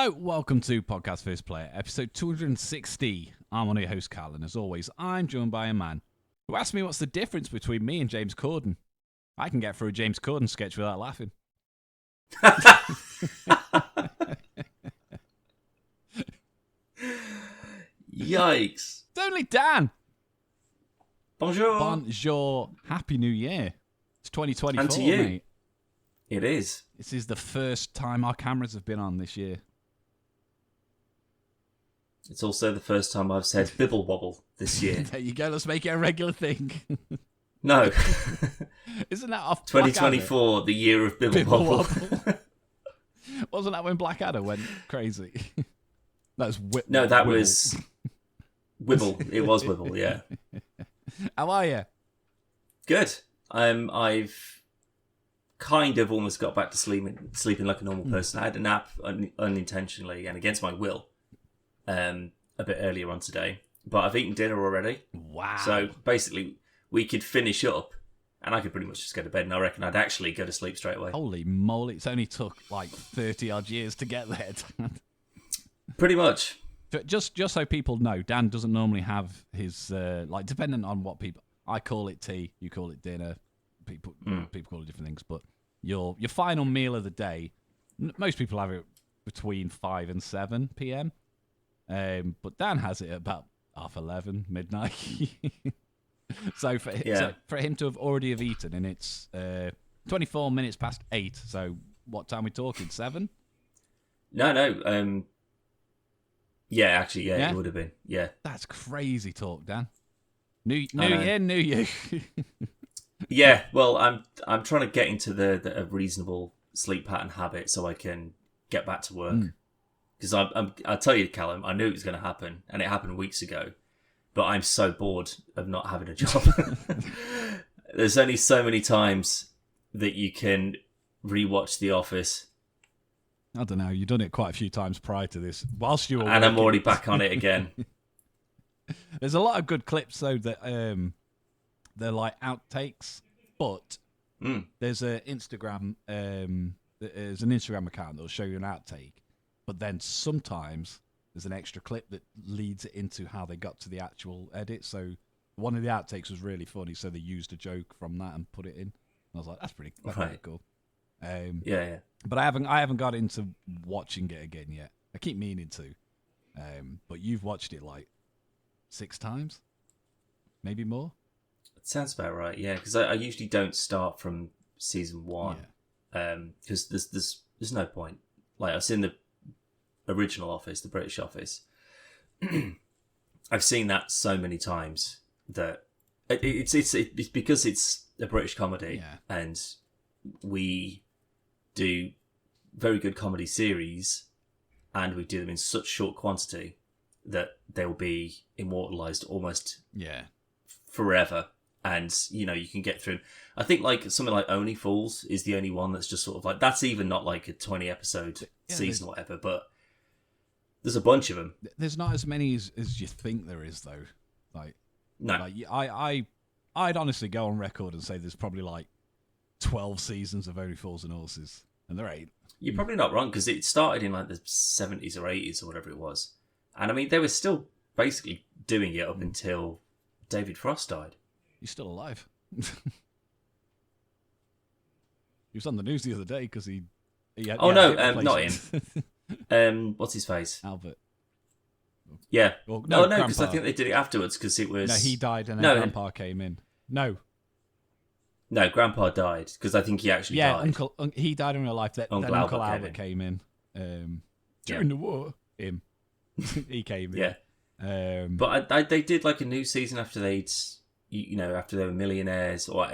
Hello, welcome to Podcast First Player, episode 260. I'm one of your hosts, Carl, and as always, I'm joined by a man who asked me what's the difference between me and James Corden. I can get through a James Corden sketch without laughing. Yikes. It's only Dan. Bonjour. Bonjour. Happy New Year. It's 2024, And to you. mate. It is. This is the first time our cameras have been on this year. It's also the first time I've said bibble wobble this year. There you go, let's make it a regular thing. No. Isn't that off 2024, the year of bibble wobble. Wasn't that when Blackadder went crazy? No, that was Wibble. It was Wibble, yeah. How are you? Good. I've kind of almost got back to sleeping like a normal person. I had a nap unintentionally and against my will a bit earlier on today, but I've eaten dinner already. Wow. So basically, we could finish up and I could pretty much just go to bed, and I reckon I'd actually go to sleep straight away. Holy moly, it's only took like 30 odd years to get there. Pretty much. Just so people know, Dan doesn't normally have his, like, depending on what people, I call it tea, you call it dinner, people call it different things, but your final meal of the day, most people have it between 5 and 7 p.m, but Dan has it at about 11:30, midnight. So for him to have already have eaten, and it's 24 minutes past 8, so what time are we talking, 7? No. Yeah, actually, yeah, it would have been. Yeah. That's crazy talk, Dan. New year, new you. Yeah, well, I'm trying to get into a reasonable sleep pattern habit so I can get back to work. Because I'll tell you, Callum, I knew it was going to happen, and it happened weeks ago. But I'm so bored of not having a job. There's only so many times that you can rewatch The Office. I don't know. You've done it quite a few times prior to this. Whilst you were and working. I'm already back on it again. There's a lot of good clips though that they're like outtakes, but there's an Instagram account that'll show you an outtake, but then sometimes there's an extra clip that leads it into how they got to the actual edit. So one of the outtakes was really funny, so they used a joke from that and put it in. I was like, that's pretty cool. Yeah. But I haven't got into watching it again yet. I keep meaning to. But you've watched it like 6 times, maybe more. It sounds about right. Yeah, because I usually don't start from season 1, because there's no point. Like, I've seen the original Office, the British Office. I've seen that so many times that it's because it's a British comedy, and we do very good comedy series, and we do them in such short quantity that they'll be immortalized almost forever. And you can get through. I think like something like Only Fools is the only one that's just sort of like, that's even not like a 20 episode season or whatever, but there's a bunch of them. There's not as many as you think there is, though. Like, no, like I'd honestly go on record and say there's probably like 12 seasons of Only Fools and Horses, and there ain't. You're probably not wrong, because it started in like the 70s or 80s or whatever it was, and I mean they were still basically doing it up until David Frost died. He's still alive. He was on the news the other day because he had. Not him. What's his face? Albert. Yeah. Well, no, because I think they did it afterwards, because it was... No, he died and then Grandpa came in. No, Grandpa died, because I think he actually died. He died in real life. Then Uncle Albert came in. During the war. Him. He came in. Yeah. But they did like a new season after after they were millionaires, or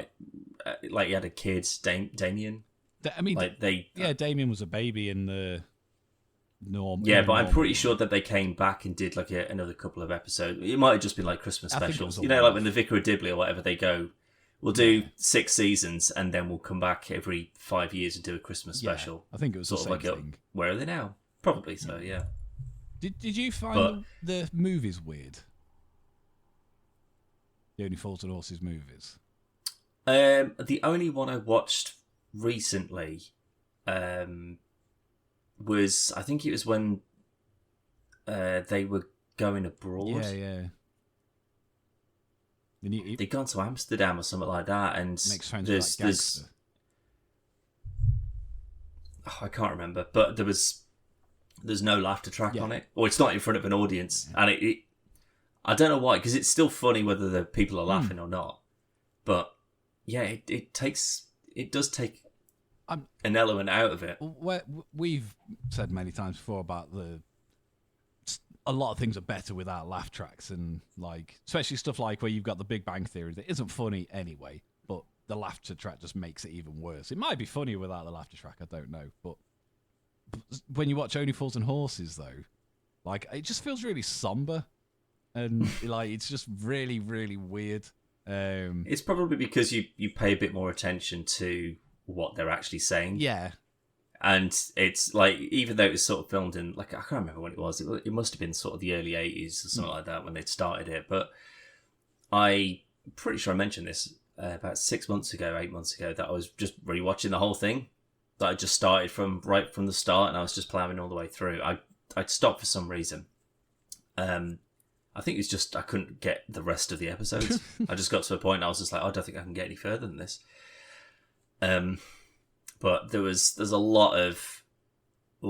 like he had a kid, Damien. Damien was a baby in the norm. Yeah, but I'm pretty sure that they came back and did like another couple of episodes. It might have just been like Christmas specials. Like when the Vicar of Dibley or whatever, they go, we'll do 6 seasons and then we'll come back every 5 years and do a Christmas special. I think it was sort the of same like thing. Where are they now? Probably so, yeah. Did you find the movies weird? The Only Fools and Horses movies? The only one I watched recently was, I think it was when they were going abroad. Yeah. They'd gone to Amsterdam or something like that, and makes friends with that gangster. I can't remember, but there's no laughter track on it, or it's not in front of an audience, and it I don't know why, because it's still funny whether the people are laughing or not, but yeah, it does take an element out of it. We've said many times before about a lot of things are better without laugh tracks, and like especially stuff like where you've got the Big Bang Theory that isn't funny anyway, but the laughter track just makes it even worse. It might be funnier without the laughter track, I don't know, but when you watch Only Fools and Horses though, like it just feels really somber, and like it's just really, really weird. It's probably because you pay a bit more attention to what they're actually saying. Yeah. And it's like, even though it was sort of filmed in, like, I can't remember when it was. It must have been sort of the early 80s or something like that when they started it. But I'm pretty sure I mentioned this about 8 months ago, that I was just rewatching the whole thing. That I just started right from the start, and I was just plowing all the way through. I'd stopped for some reason. I think it's just I couldn't get the rest of the episodes. I just got to a point I was just like, I don't think I can get any further than this. But there's a lot of, I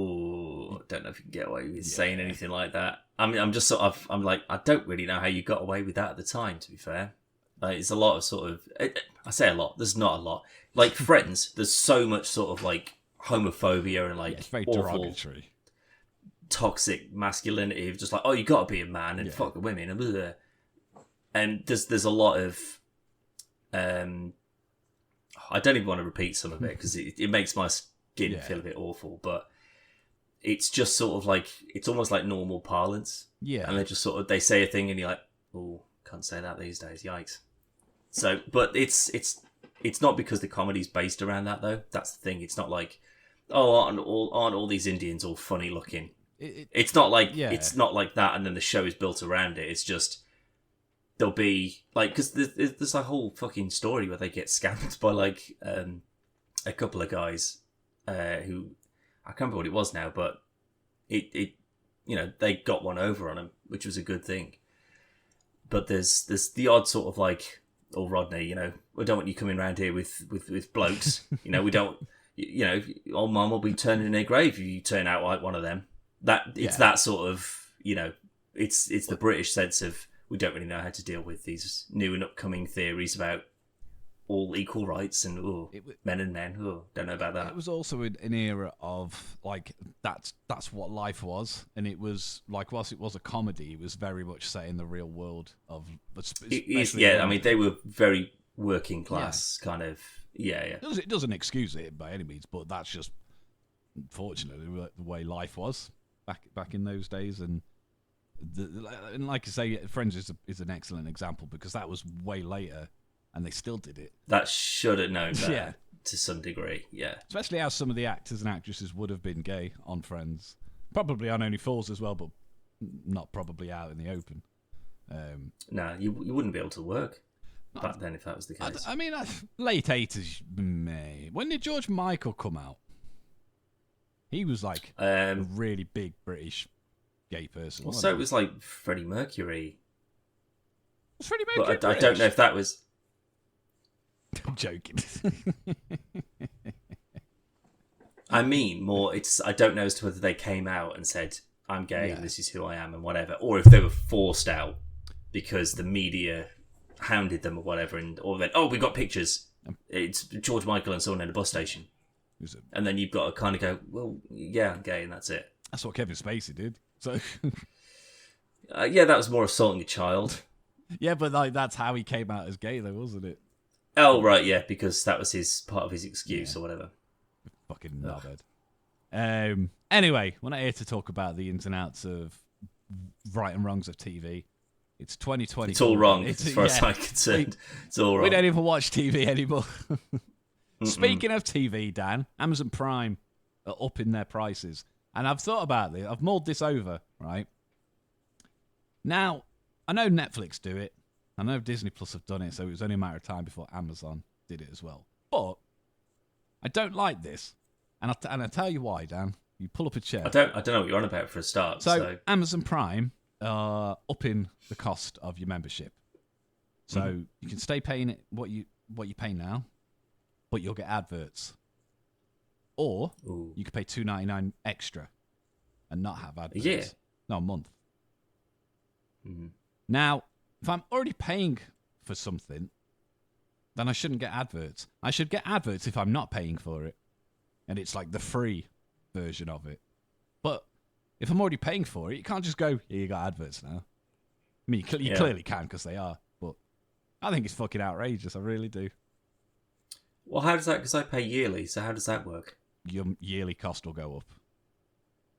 don't know if you can get away with saying anything like that. I mean, I'm just sort of, I'm like, I don't really know how you got away with that at the time, to be fair. It's a lot of sort of, I say a lot, there's not a lot. Like Friends, there's so much sort of like homophobia and like it's very awful, derogatory, toxic masculinity of just like, oh, you got to be a man and fuck the women and blah, blah. And there's a lot of, I don't even want to repeat some of it because it makes my skin feel a bit awful, but it's just sort of like, it's almost like normal parlance. Yeah. And they just sort of, they say a thing and you're like, oh, can't say that these days, yikes. So, but it's not because the comedy's based around that though. That's the thing. It's not like, oh, aren't all these Indians all funny looking? It's not like that, and then the show is built around it. It's just, there'll be like, because there's a whole fucking story where they get scammed by like a couple of guys who, I can't remember what it was now, but it they got one over on him, which was a good thing. But there's the odd sort of like, oh, Rodney, we don't want you coming around here with blokes. We don't, old mum will be turning in her grave if you turn out like one of them. It's that sort of, it's the British sense of, we don't really know how to deal with these new and upcoming theories about all equal rights and men and men. Don't know about that. It was also an era of like that's what life was, and it was like, whilst it was a comedy, it was very much set in the real world of. I mean, they were very working class kind of. Yeah. It doesn't excuse it by any means, but that's just unfortunately the way life was back in those days, and like I say, Friends is an excellent example because that was way later. And they still did it. That should have known that to some degree, yeah. Especially as some of the actors and actresses would have been gay on Friends. Probably on Only Fools as well, but not probably out in the open. No, you wouldn't be able to work back then if that was the case. I mean, late 80s, when did George Michael come out? He was like a really big British gay person. Well, so it was like Freddie Mercury. Was Freddie Mercury But I don't know if that was... I'm joking. I mean, more, I don't know as to whether they came out and said, I'm gay and this is who I am and whatever, or if they were forced out because the media hounded them or whatever, or then, we got pictures. It's George Michael and someone in a bus station. And then you've got to kind of go, well, yeah, I'm gay, and that's it. That's what Kevin Spacey did. So, that was more assaulting a child. Yeah, but like that's how he came out as gay, though, wasn't it? Oh, right, yeah, because that was part of his excuse or whatever. Fucking knobhead. Anyway, we're not here to talk about the ins and outs of right and wrongs of TV. It's 2020. It's all wrong, as far as I'm concerned. It's all wrong. We don't even watch TV anymore. Speaking of TV, Dan, Amazon Prime are upping their prices. And I've thought about this. I've mulled this over, right? Now, I know Netflix do it. I know Disney Plus have done it, so it was only a matter of time before Amazon did it as well. But I don't like this. And I'll tell you why, Dan. You pull up a chair. I don't know what you're on about for a start. So Amazon Prime are upping the cost of your membership. So you can stay paying it what you pay now, but you'll get adverts. Or you could pay $2.99 extra and not have adverts. Yeah. No, a month. Now, if I'm already paying for something, then I shouldn't get adverts. I should get adverts if I'm not paying for it. And it's like the free version of it. But if I'm already paying for it, you can't just go, yeah, you got adverts now. I mean, you clearly can because they are. But I think it's fucking outrageous. I really do. Well, how does that... Because I pay yearly, so how does that work? Your yearly cost will go up.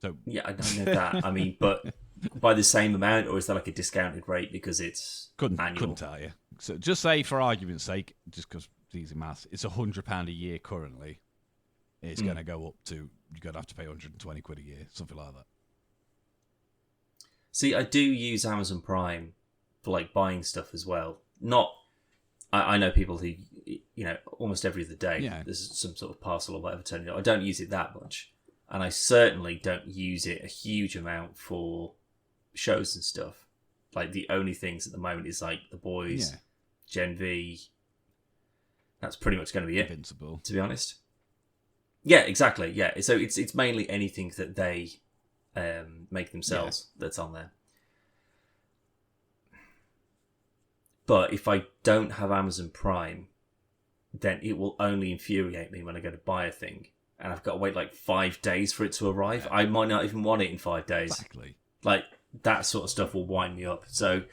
So yeah, I don't know that. I mean, but by the same amount, or is that like a discounted rate because it's annual? Couldn't tell you. So just say, for argument's sake, just because it's easy maths, it's £100 a year currently. It's going to go up to, you're going to have to pay 120 quid a year, something like that. See, I do use Amazon Prime for like buying stuff as well. I know people who, almost every other day, there's some sort of parcel or whatever turning up. I don't use it that much. And I certainly don't use it a huge amount for shows and stuff. Like, the only things at the moment is like The Boys, Gen V. That's pretty much going to be it, Invincible. To be honest. Yeah, exactly. Yeah, so it's mainly anything that they make themselves that's on there. But if I don't have Amazon Prime, then it will only infuriate me when I go to buy a thing. And I've got to wait like 5 days for it to arrive. I might not even want it in 5 days. Exactly. Like, that sort of stuff will wind me up. So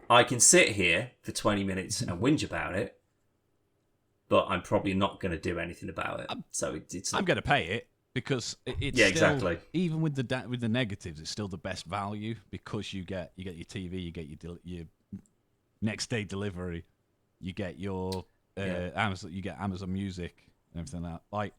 I can sit here for 20 minutes and whinge about it, but I'm probably not going to do anything about it. I'm going to pay it because it's still, exactly. Even with the negatives, it's still the best value because you get your TV, you get your next day delivery, you get your Amazon, you get Amazon Music and everything like that. Like,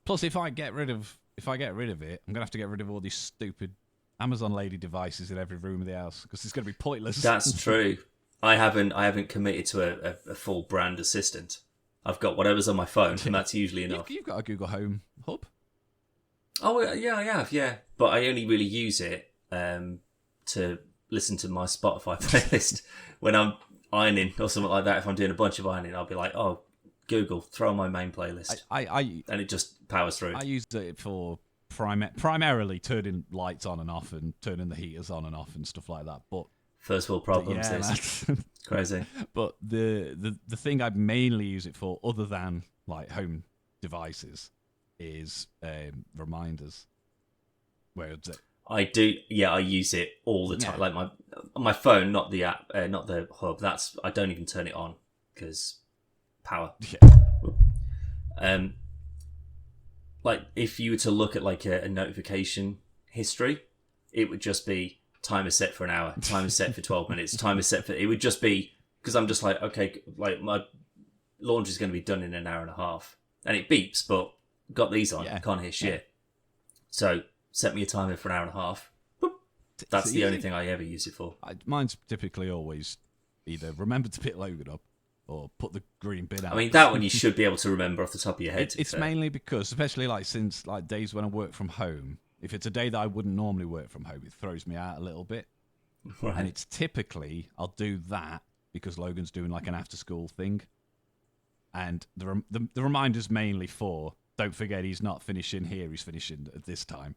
plus if I get rid of it, I'm gonna have to get rid of all these stupid Amazon lady devices in every room of the house because it's gonna be pointless. That's true. I haven't committed to a full brand assistant. I've got whatever's on my phone, and that's usually enough. You've got a Google Home Hub. Oh yeah, I have. Yeah, but I only really use it to listen to my Spotify playlist when I'm ironing or something like that. If I'm doing a bunch of ironing, I'll be like, oh, Google, throw on my main playlist. And it just powers through. I used it for primarily turning lights on and off and turning the heaters on and off and stuff like that. But first world problems is crazy. But the thing I mainly use it for, other than like home devices, is reminders. Where it's I do, I use it all the time. Like my phone, not the app, not the hub. I don't even turn it on because power. Yeah. Like if you were to look at like a notification history, it would just be timer set for an hour, timer set for 12 minutes, timer set for. It would just be because I'm just like, okay, like my laundry's going to be done in an hour and a half, and it beeps, but got these on, can't hear shit. So set me a timer for an hour and a half. Boop. That's the only thing I ever use it for. Mine's typically always either remember to pick Logan up or put the green bin out. I mean, that one you should be able to remember off the top of your head. It's mainly because, especially like since like days when I work from home, if it's a day that I wouldn't normally work from home, it throws me out a little bit. Right. And it's typically, I'll do that because Logan's doing like an after school thing. And the reminder's mainly for, don't forget he's not finishing here, he's finishing at this time.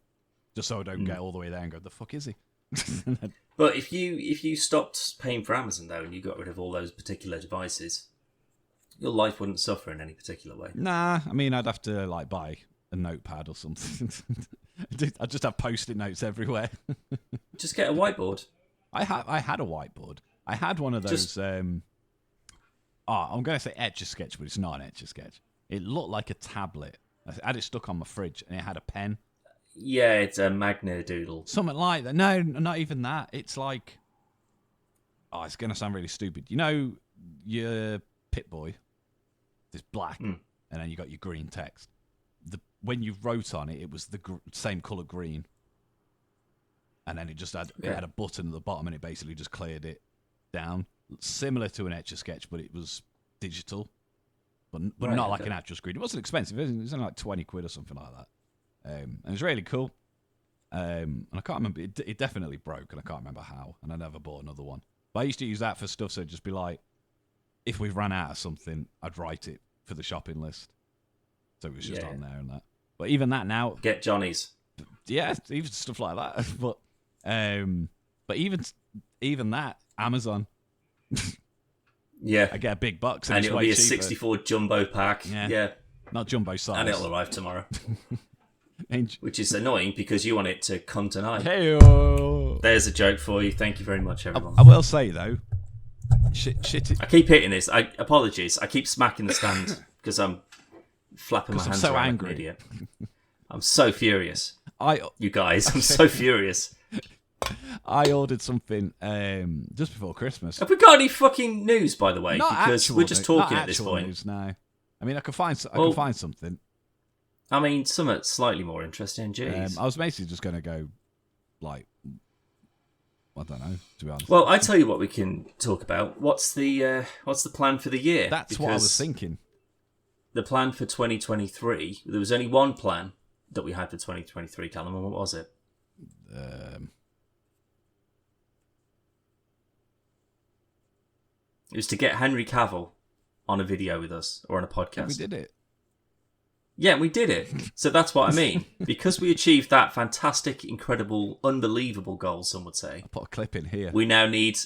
Just so I don't get all the way there and go, the fuck is he? But if you stopped paying for Amazon though, and you got rid of all those particular devices, your life wouldn't suffer in any particular way. Nah, I mean I'd have to like buy a notepad or something. I'd just have post-it notes everywhere. Just get a whiteboard. I had a whiteboard. I had one of those. I'm going to say Etch-a-Sketch, but it's not an Etch-a-Sketch. It looked like a tablet. I had it stuck on my fridge, and it had a pen. Yeah, it's a Magna Doodle. Something like that. No, not even that. It's like... Oh, it's going to sound really stupid. You know your Pip-Boy? It's black, and then you got your green text. When you wrote on it, it was the same colour green. And then it just had it had a button at the bottom, and it basically just cleared it down. Similar to an Etch-a-Sketch, but it was digital. But not like an actual screen. It wasn't expensive. It was only like 20 quid or something like that. and it's really cool. And I can't remember. It definitely broke, and I can't remember how. And I never bought another one. But I used to use that for stuff. So it'd just be like, if we ran out of something, I'd write it for the shopping list. So it was just on there and that. But even that now, get Johnny's. Yeah, even stuff like that. But even that, Amazon. Yeah, I get a big box, and it's it'll way be a cheaper. 64 jumbo pack. Yeah, not jumbo size, and it'll arrive tomorrow. Which is annoying because you want it to come tonight. Hey-o. There's a joke for you. Thank you very much, everyone. I will say though, shit. I keep hitting this. Apologies. I keep smacking the stand because I'm flapping my hands so around angry. like an idiot. I'm so furious. You guys, I'm Okay. so furious. I ordered something just before Christmas. Have we got any fucking news, by the way? Not because actual we're just news, talking not at this actual point. News, no. I mean, I can find something. I mean, something slightly more interesting. Jeez. I was basically just going to go, like, I don't know, to be honest. Well, I tell you what we can talk about. What's the plan for the year? That's what I was thinking. The plan for 2023. There was only one plan that we had for 2023, Callum. And what was it? It was to get Henry Cavill on a video with us or on a podcast. We did it. Yeah, we did it. So that's what I mean. Because we achieved that fantastic, incredible, unbelievable goal, some would say. I'll put a clip in here. We now need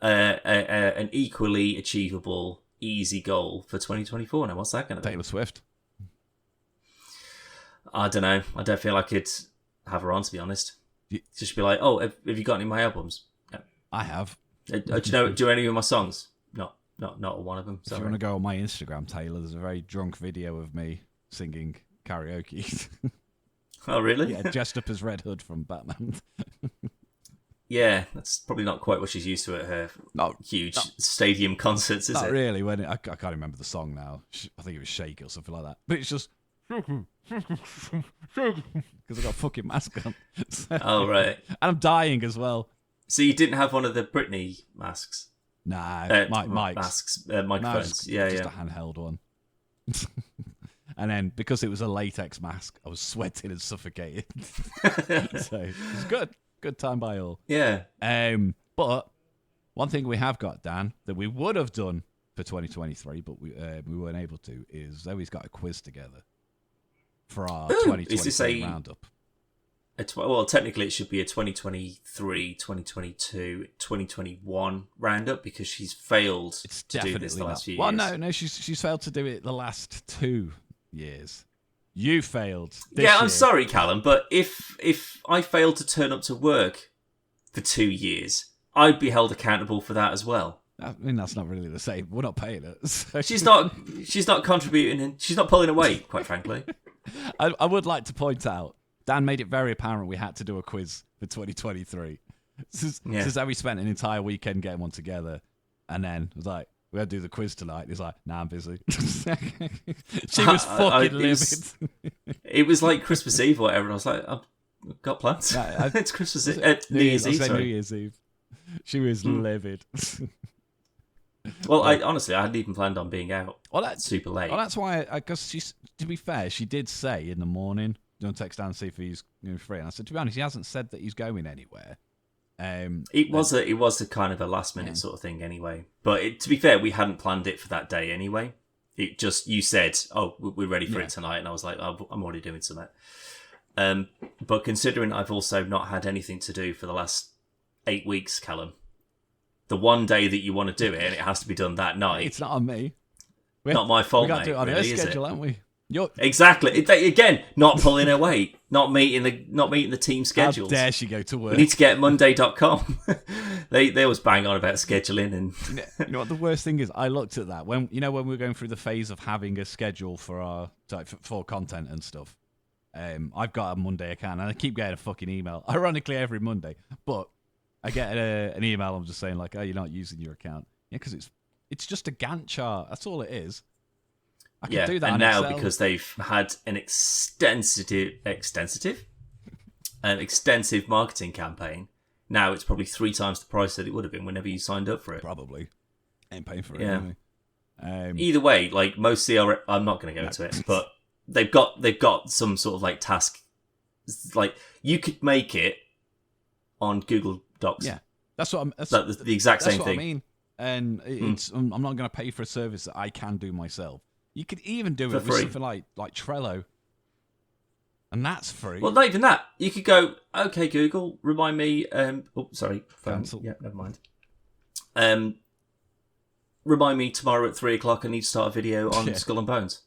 an equally achievable, easy goal for 2024. Now, what's that going to be? Taylor Swift. I don't know. I don't feel I could have her on, to be honest. Just be like, oh, have you got any of my albums? No. I have. Do any of my songs? Not one of them. If you want to go on my Instagram, Taylor, there's a very drunk video of me singing karaoke. Oh, really? Yeah, dressed up as Red Hood from Batman. Yeah, that's probably not quite what she's used to at her huge stadium concerts, is it? Not really. I can't remember the song now. I think it was Shake or something like that. But it's just... Because I got a fucking mask on. Oh, right. And I'm dying as well. So you didn't have one of the Britney masks? Nah, masks, microphones. No, just a handheld one. And then because it was a latex mask, I was sweating and suffocating. So it was good time by all. Yeah. But one thing we have got, Dan, that we would have done for 2023, but we weren't able to, is Zoe's got a quiz together for our 2023 roundup. Well, technically, it should be a 2023, 2022, 2021 roundup because she's failed to do this the last few years. Well, no, she's failed to do it the last 2 years. You failed. Yeah, I'm sorry, Callum, but if I failed to turn up to work for 2 years, I'd be held accountable for that as well. I mean, that's not really the same. We're not paying it. So. She's not contributing, and she's not pulling away, quite frankly. I would like to point out, Dan made it very apparent we had to do a quiz for 2023. So Zoe spent an entire weekend getting one together, and then was like, "We're gonna do the quiz tonight." He's like, "Nah, I'm busy." She was fucking livid. It was like Christmas Eve or whatever. And I was like, "I've got plans." It's Christmas Eve, New Year's Eve. New Year's Eve. She was livid. Well, I hadn't even planned on being out. Well, that's super late. Well, that's why. Because to be fair, she did say in the morning, "Do you want to text Dan and see if he's free?" And I said, to be honest, he hasn't said that he's going anywhere. It was a kind of a last minute sort of thing anyway. But to be fair, we hadn't planned it for that day anyway. It just, you said, "Oh, we're ready for it tonight," and I was like, "Oh, I'm already doing something." But considering I've also not had anything to do for the last 8 weeks, Callum, the one day that you want to do it and it has to be done that night, it's not on me. Not my fault, mate. We got to do it on really, her schedule, haven't we? Exactly. Again, not pulling her weight, not meeting the team schedules. How dare she go to work? We need to get Monday.com. they always bang on about scheduling and. You know what the worst thing is? I looked at that when we were going through the phase of having a schedule for our for content and stuff. I've got a Monday account and I keep getting a fucking email, ironically every Monday. But I get an email. I'm just saying like, "Oh, you're not using your account." Yeah, because it's just a Gantt chart. That's all it is. I can do that and on now Excel. Because they've had an extensive marketing campaign. Now it's probably 3 times the price that it would have been whenever you signed up for it. Probably ain't paying for it. Anyway. Either way, like most CRM, I'm not going to go into it, but they've got some sort of like task. Like you could make it on Google Docs. Yeah, that's what I'm. That's the exact same what thing. I mean. And I'm not going to pay for a service that I can do myself. You could even do it with something like Trello, and that's free. Well, not even that. You could go, okay, Google, remind me. Sorry, cancel. Yeah, never mind. Remind me tomorrow at 3:00. I need to start a video on Skull and Bones.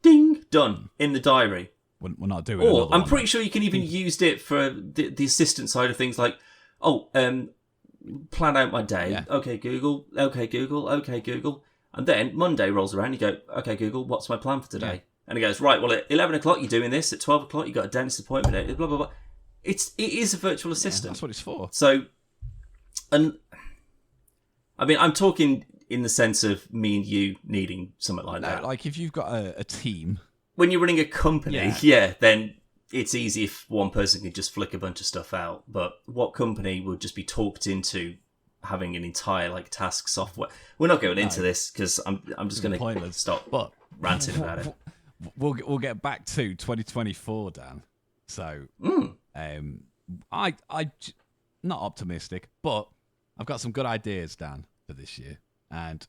Ding, done in the diary. We're not doing. Or I'm pretty sure you can even use it for the assistant side of things, like, plan out my day. Yeah. Okay, Google. Okay, Google. Okay, Google. And then Monday rolls around. You go, okay, Google. What's my plan for today? Yeah. And it goes, right. Well, at 11:00 you're doing this. At 12:00 you got a dentist appointment. Blah blah blah. It is a virtual assistant. Yeah, that's what it's for. So, and I mean, I'm talking in the sense of me and you needing something like that. Like if you've got a team. When you're running a company, then it's easy if one person can just flick a bunch of stuff out. But what company would just be talked into having an entire like task software? We're not going into this because I'm just going to stop ranting about it. We'll get back to 2024, Dan. So I not optimistic, but I've got some good ideas, Dan, for this year. And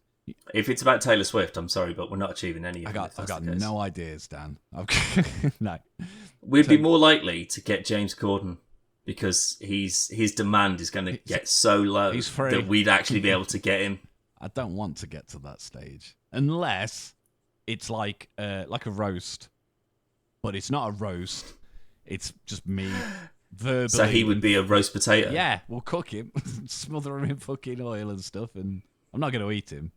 if it's about Taylor Swift, I'm sorry, but we're not achieving any of it. I've got no ideas, Dan. No. We'd be more likely to get James Corden because his demand is going to get so low that we'd actually be able to get him. I don't want to get to that stage unless it's like a roast, but it's not a roast. It's just me verbally. So he would be a roast potato. Yeah, we'll cook him, smother him in fucking oil and stuff, and I'm not going to eat him.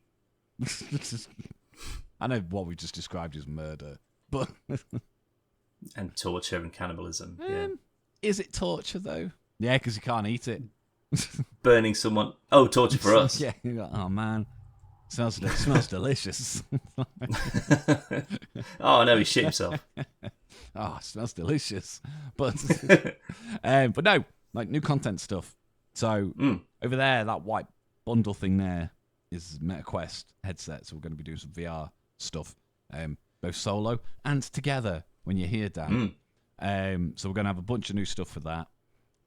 I know what we just described as murder, but and torture and cannibalism. Is it torture though? Yeah, because you can't eat it. Burning someone. Oh, torture for us. Yeah. Oh man, smells delicious. Oh no, he shit himself. Oh, it smells delicious. But no, like new content stuff. So over there, that white bundle thing there is MetaQuest headset. So we're going to be doing some VR stuff, both solo and together when you're here, Dan. So we're going to have a bunch of new stuff for that.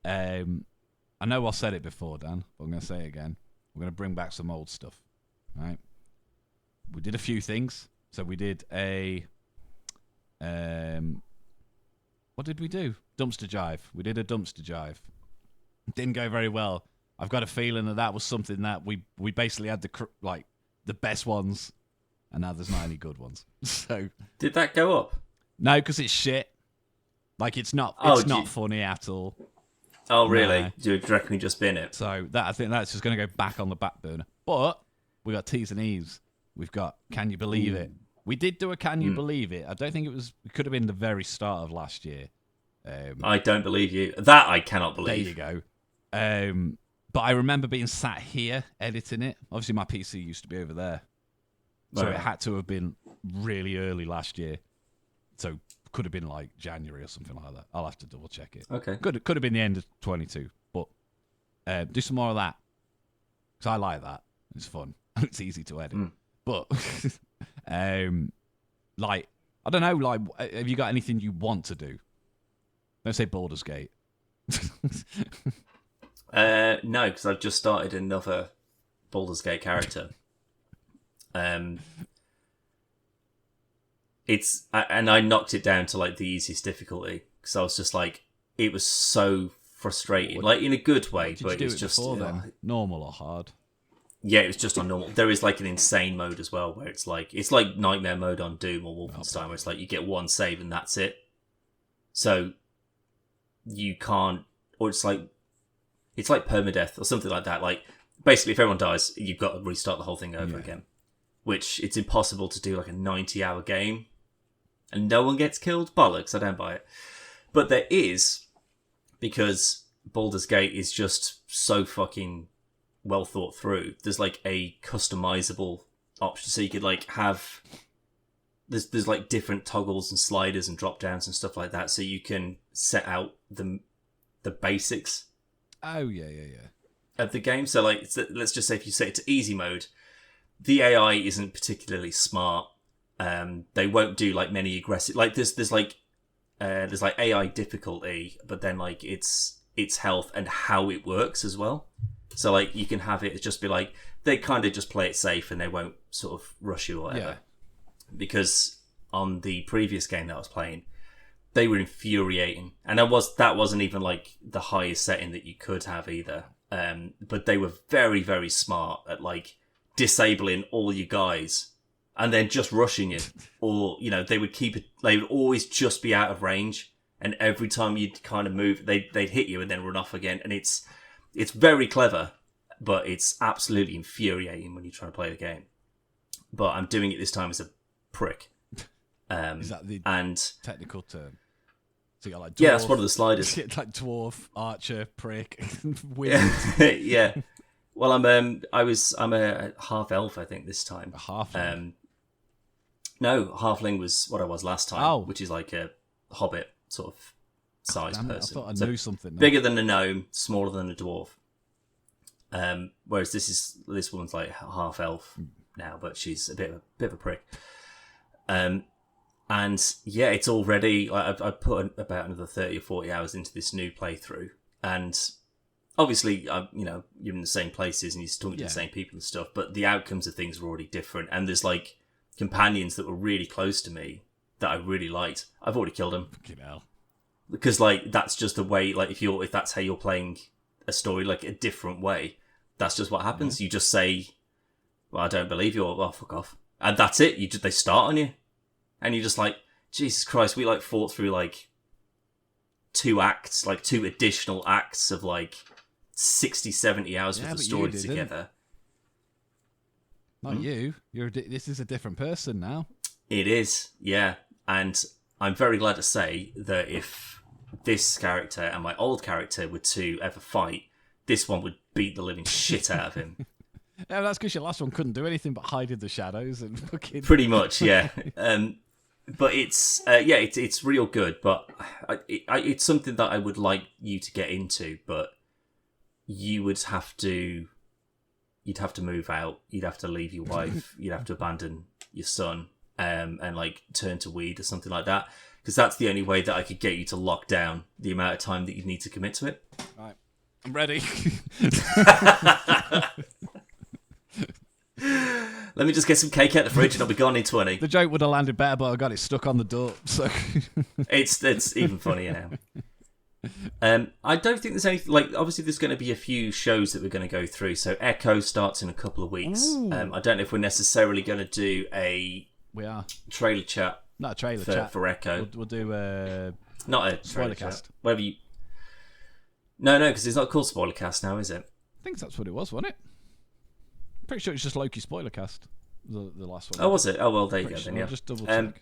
I know I said it before, Dan, but I'm going to say it again. We're going to bring back some old stuff, right? We did a few things. So we did a... what did we do? Dumpster jive. We did a dumpster jive. Didn't go very well. I've got a feeling that was something that we basically had the best ones, and now there's not any good ones. So did that go up? No, because it's shit. Like it's not funny at all. Oh really? No. Do you reckon we just bin it? So I think that's just going to go back on the back burner. But we got T's and E's. We've got Can You Believe It? We did do a Can You Believe It? I don't think it could have been the very start of last year. I don't believe you. That I cannot believe. There you go. But I remember being sat here editing it. Obviously, my PC used to be over there. So it had to have been really early last year. So could have been like January or something like that. I'll have to double check it. Okay. Could have been the end of 22. But do some more of that. Because I like that. It's fun. It's easy to edit. But, I don't know, have you got anything you want to do? Don't say Baldur's Gate. No, because I've just started another Baldur's Gate character. And I knocked it down to like the easiest difficulty because I was just like, it was so frustrating, like in a good way, but it was just normal or hard. Yeah, it was just on normal. There is like an insane mode as well, where it's like nightmare mode on Doom or Wolfenstein, where it's like you get one save and that's it. So you can't, or it's like permadeath or something like that. Like basically, if everyone dies, you've got to restart the whole thing over again, which it's impossible to do like a 90-hour game, and no one gets killed. Bollocks! I don't buy it. But there is, because Baldur's Gate is just so fucking well thought through. There's like a customizable option, so you could like have there's like different toggles and sliders and drop downs and stuff like that, so you can set out the basics. Oh yeah. Of the game. So like, let's just say if you set it to easy mode, the AI isn't particularly smart. They won't do like many aggressive. Like there's like AI difficulty, but then like its health and how it works as well. So like you can have it just be like they kind of just play it safe and they won't sort of rush you or whatever. Yeah. Because on the previous game that I was playing, they were infuriating, and that wasn't even like the highest setting that you could have either. But they were very, very smart at like disabling all you guys and then just rushing you, or they would they would always just be out of range, and every time you'd kind of move, they'd hit you and then run off again. And it's very clever, but it's absolutely infuriating when you try to play the game. But I'm doing it this time as a prick. Is that the technical term? So you got like dwarf, yeah, that's one of the sliders. Like dwarf, archer, prick, wizard. Yeah. Well, I'm a half elf, I think, this time. A halfling? No, halfling was what I was last time. Oh. Which is like a hobbit sort of size person. I thought I knew something. Bigger than a gnome, smaller than a dwarf. Whereas this woman's like half elf now, but she's a bit of a prick. And yeah, it's already, I've put about another 30 or 40 hours into this new playthrough. And obviously, you're in the same places and you're talking to the same people and stuff, but the outcomes of things are already different. And there's like companions that were really close to me that I really liked. I've already killed them. Fucking hell. Because like, that's just the way, like if that's how you're playing a story, like a different way, that's just what happens. Yeah. You just say, well, I don't believe you, or well, fuck off. And that's it. They start on you. And you're just like, Jesus Christ, we like fought through like 2 acts, like 2 additional acts of like 60, 70 hours worth of story together. Not you. This is a different person now. It is, yeah. And I'm very glad to say that if this character and my old character were to ever fight, this one would beat the living shit out of him. Yeah, that's because your last one couldn't do anything but hide in the shadows and fucking. Pretty much, yeah. But it's real good. But it's something that I would like you to get into. But you'd have to move out. You'd have to leave your wife. You'd have to abandon your son, and like turn to weed or something like that. Because that's the only way that I could get you to lock down the amount of time that you need to commit to it. Right, I'm ready. Let me just get some cake out the fridge and I'll be gone in 20. The joke would have landed better, but I got it stuck on the door. So it's even funnier now. I don't think there's any obviously there's going to be a few shows that we're going to go through. So Echo starts in a couple of weeks. I don't know if we're necessarily going to do a trailer chat. Not a trailer chat for Echo. We'll do not a trailer chat. Whatever you. No, because it's not called Spoiler Cast now, is it? I think that's what it was, wasn't it? Pretty sure it's just Loki spoiler cast. The last one. Oh, was it? Oh, well, there you go. Then, yeah. Just double check.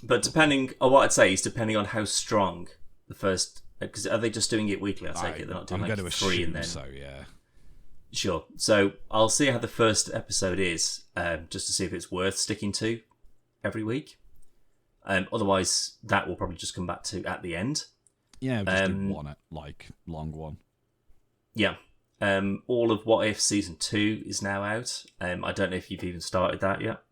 But depending on what I'd say is depending on how strong the first. Because are they just doing it weekly? I take it they're not doing like 3 and then. So yeah. Sure. So I'll see how the first episode is, just to see if it's worth sticking to every week. Otherwise, that will probably just come back to at the end. Yeah, just do one, long one. Yeah. All of What If Season 2 is now out. I don't know if you've even started that yet.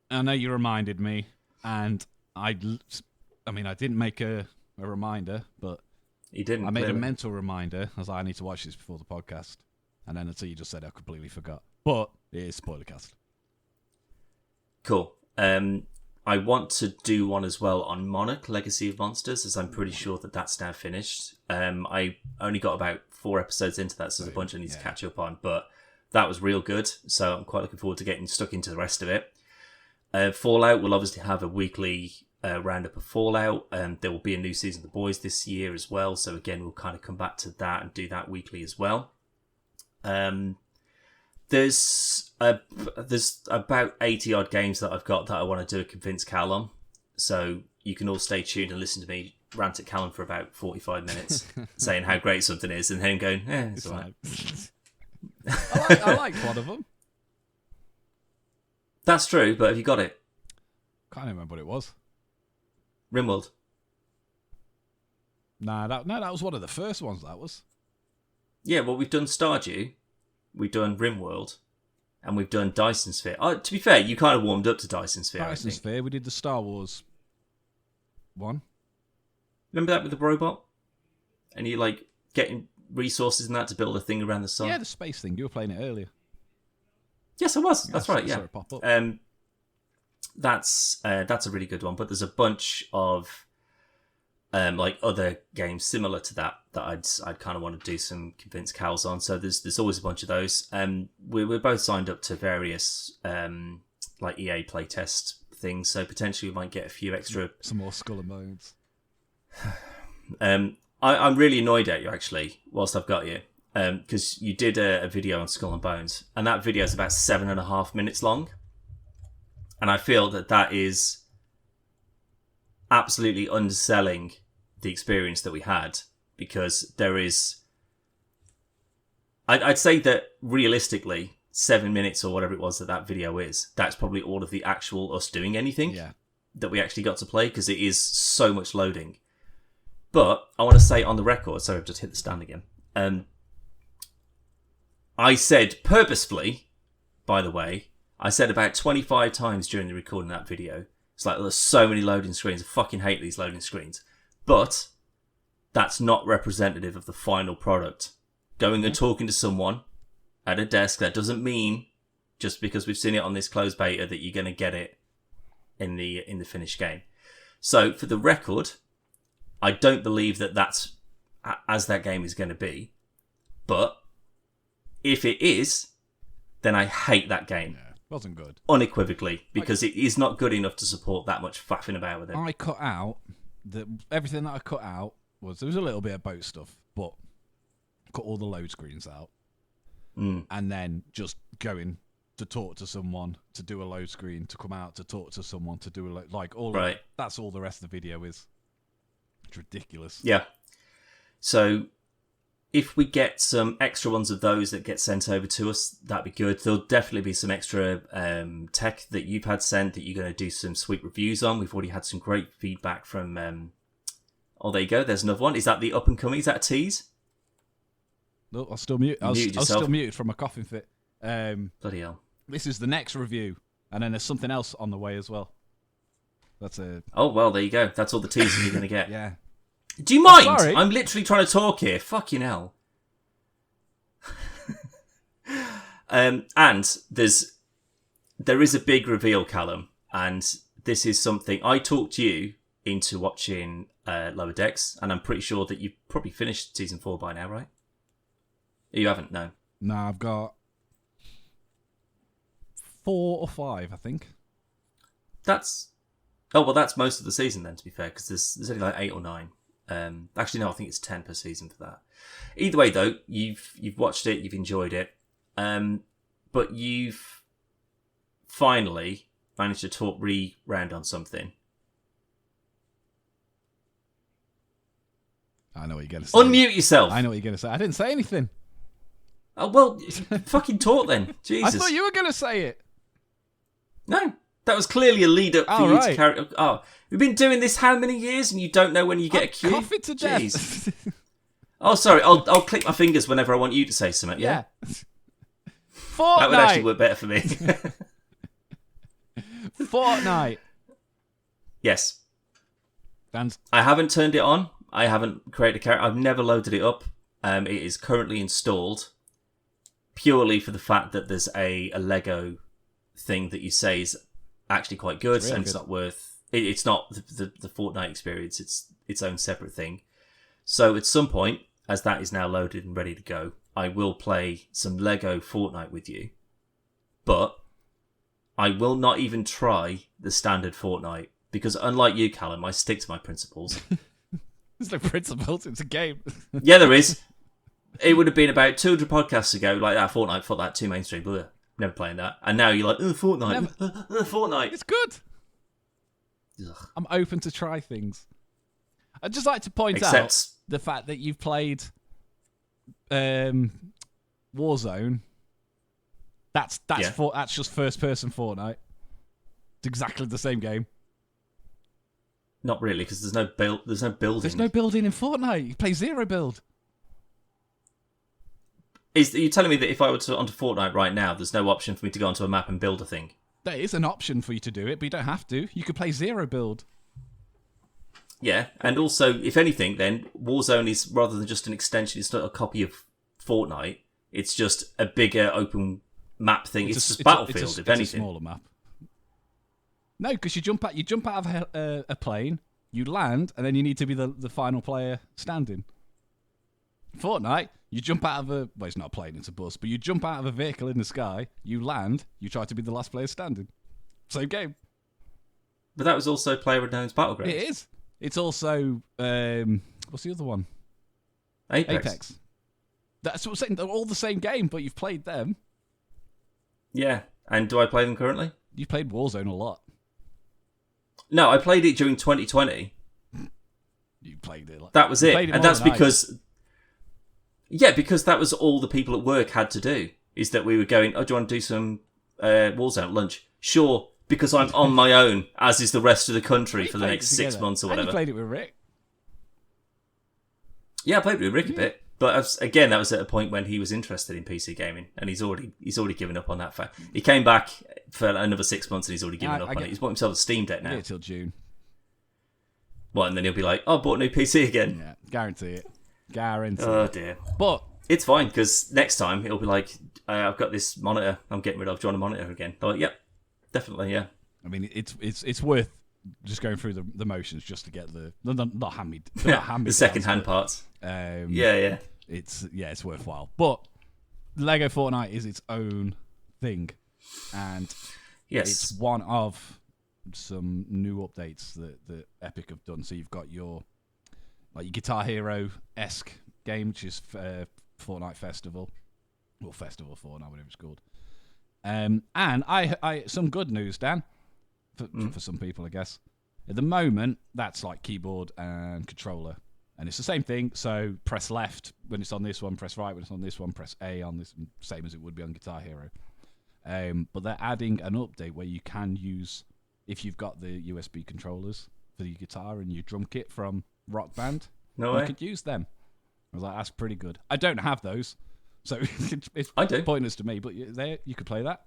I know you reminded me, and I didn't make a reminder, but you didn't. I made a mental reminder. I was like, I need to watch this before the podcast, and then until you just said, I completely forgot. But it is Spoilercast. Cool. I want to do one as well on Monarch, Legacy of Monsters, as I'm pretty sure that that's now finished. I only got about 4 episodes into that, so there's a bunch I need to catch up on, but that was real good, so I'm quite looking forward to getting stuck into the rest of it. Fallout will obviously have a weekly roundup of Fallout, and there will be a new season of The Boys this year as well, so again, we'll kind of come back to that and do that weekly as well. There's about 80 odd games that I've got that I want to do a Convince Cal on, so you can all stay tuned and listen to me rant at Callum for about 45 minutes, saying how great something is, and then going, it's all right. I liked one of them. That's true, but have you got it? Can't remember what it was. Rimworld. That was one of the first ones. That was. Yeah, well, we've done Stardew, we've done Rimworld, and we've done Dyson Sphere. To be fair, you kind of warmed up to Dyson Sphere. Dyson Sphere. We did the Star Wars one. Remember that with the robot? And you like getting resources and that to build a thing around the sun? Yeah, the space thing. You were playing it earlier. Yes, I was. That's right, yeah. Saw it pop up. That's a really good one, but there's a bunch of like other games similar to that I'd kind of want to do some convince cows on. So there's always a bunch of those. We're both signed up to various like EA playtest things, so potentially we might get a few extra. Some more Skull and Bones. I'm really annoyed at you actually. Whilst I've got you, because you did a video on Skull and Bones, and that video is about 7.5 minutes long, and I feel that is absolutely underselling the experience that we had, because there is, I'd say that realistically 7 minutes or whatever it was that video is, that's probably all of the actual us doing anything that we actually got to play, because it is so much loading. But I want to say on the record, sorry, I've just hit the stand again. I said purposefully, by the way, I said about 25 times during the recording of that video, it's like there's so many loading screens. I fucking hate these loading screens. But that's not representative of the final product. Going and talking to someone at a desk, that doesn't mean just because we've seen it on this closed beta that you're going to get it in the finished game. So for the record, I don't believe that that's as that game is going to be. But if it is, then I hate that game. Yeah, wasn't good. Unequivocally, because it is not good enough to support that much faffing about with it. I cut out everything that I cut out there was a little bit of boat stuff, but cut all the load screens out, and then just going to talk to someone, to do a load screen, to come out to talk to someone, to do a that's all the rest of the video is. It's ridiculous. Yeah. So if we get some extra ones of those that get sent over to us, that'd be good. There'll definitely be some extra tech that you've had sent that you're going to do some sweet reviews on. We've already had some great feedback from... oh, there you go. There's another one. Is that the up and coming? Is that a tease? No, I'll still mute. I was still muted from a coughing fit. Bloody hell. This is the next review, and then there's something else on the way as well. That's a... Oh, well, there you go. That's all the teasing you're going to get. Yeah. Do you mind? Sorry. I'm literally trying to talk here. Fucking hell. And there is a big reveal, Callum, and this is something I talked you into watching Lower Decks, and I'm pretty sure that you've probably finished season 4 by now, right? You haven't, no. No, I've got 4 or 5, I think. That's most of the season then, to be fair, because there's only like 8 or 9. Actually, no, I think it's 10 per season for that. Either way, though, you've watched it, you've enjoyed it, but you've finally managed to talk round on something. I know what you're going to say. Unmute yourself. I know what you're going to say. I didn't say anything. Oh, well, fucking talk then. Jesus. I thought you were going to say it. No, that was clearly a lead up for you right. to carry. Oh, we've been doing this how many years, and you don't know when you get a cue? Coffee to death. Jeez. Oh, sorry. I'll click my fingers whenever I want you to say something. Yeah. Fortnite. That would actually work better for me. Fortnite. Yes. Dan's... I haven't turned it on. I haven't created a character. I've never loaded it up. It is currently installed purely for the fact that there's a Lego thing that you say is actually quite good, It's really and it's good. not worth... It's not the Fortnite experience. It's its own separate thing. So at some point, as that is now loaded and ready to go, I will play some Lego Fortnite with you. But I will not even try the standard Fortnite, because unlike you, Callum, I stick to my principles. There's no principles. It's a game. Yeah, there is. It would have been about 200 podcasts ago, like that Fortnite, thought that too mainstream, blah, never playing that. And now you're like, Fortnite, Fortnite. It's good. Ugh. I'm open to try things. I'd just like to point out Except, the fact that you've played Warzone. That's just first person Fortnite. It's exactly the same game. not really, because there's no building. There's no building in Fortnite. You play zero build. Are you telling me that if I were to onto Fortnite right now, there's no option for me to go onto a map and build a thing? There is an option for you to do it, but you don't have to. You could play zero build. Yeah, and also, if anything, then Warzone is, rather than just an extension, it's not a copy of Fortnite. It's just a bigger open map thing. It's just Battlefield, if anything. It's a smaller map. No, because you jump out of a plane, you land, and then you need to be the final player standing. Fortnite, you jump out of well, it's not a plane, it's a bus, but you jump out of a vehicle in the sky, you land, you try to be the last player standing. Same game. But that was also PlayerUnknown's Battlegrounds. It is. It's also, what's the other one? Apex. That's what I'm saying. They're all the same game, but you've played them. Yeah. And do I play them currently? You played Warzone a lot. No, I played it during 2020. You played it. That was it. And that's because... Yeah, because that was all the people at work had to do. Is that we were going, oh, do you want to do some Warzone at lunch? Sure, because I'm on my own, as is the rest of the country for the next 6 months or whatever. And you played it with Rick. Yeah, I played with Rick a bit. But again, that was at a point when he was interested in PC gaming, and he's already given up on that fact. He came back for another 6 months, and he's already given up on it. He's bought himself a Steam Deck now. Yeah, till June. Well, and then he'll be like, "Oh, I bought a new PC again." Yeah, guarantee it. Guarantee. Oh dear. But it's fine because next time it'll be like, "I've got this monitor. I'm getting rid of. Do you want a monitor again?" I'm like, "Yep, definitely, yeah." I mean, it's worth just going through the motions just to get not hand-me, the second-hand parts. Yeah. It's worthwhile. But Lego Fortnite is its own thing, and it's one of some new updates that Epic have done. So you've got your Guitar Hero-esque game, which is Fortnite Festival, or Festival Fortnite, whatever it's called. And I some good news, Dan, for some people, I guess. At the moment, that's like keyboard and controller. And it's the same thing, so press left when it's on this one, press right when it's on this one, press A on this, same as it would be on Guitar Hero. But they're adding an update where you can use, if you've got the USB controllers for your guitar and your drum kit from Rock Band, you could use them. I was like, that's pretty good. I don't have those, so it's pointless to me, but you could play that.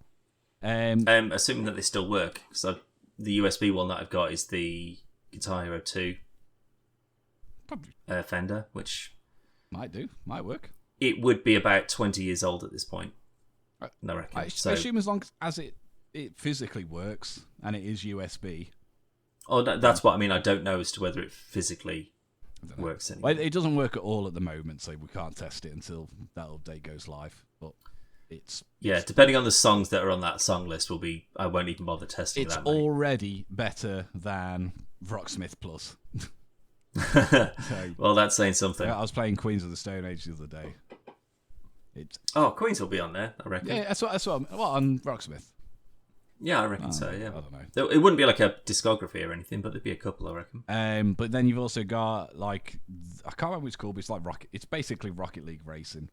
Assuming that they still work, because the USB one that I've got is the Guitar Hero 2 Fender, which might work. It would be about 20 years old at this point, I reckon. I assume as long as it physically works and it is USB. Oh, that's what I mean. I don't know as to whether it physically works anymore. Well, it doesn't work at all at the moment, so we can't test it until that update goes live. But it's depending on the songs that are on that song list, I won't even bother testing. It's already better than Rocksmith Plus. Well, that's saying something. I was playing Queens of the Stone Age the other day. Queens will be on there, I reckon. Yeah, that's what on Rocksmith. Yeah, I reckon so. Yeah, I don't know. It wouldn't be like a discography or anything, but there'd be a couple, I reckon. But then you've also got I can't remember what it's called, but it's like Rocket. It's basically Rocket League racing.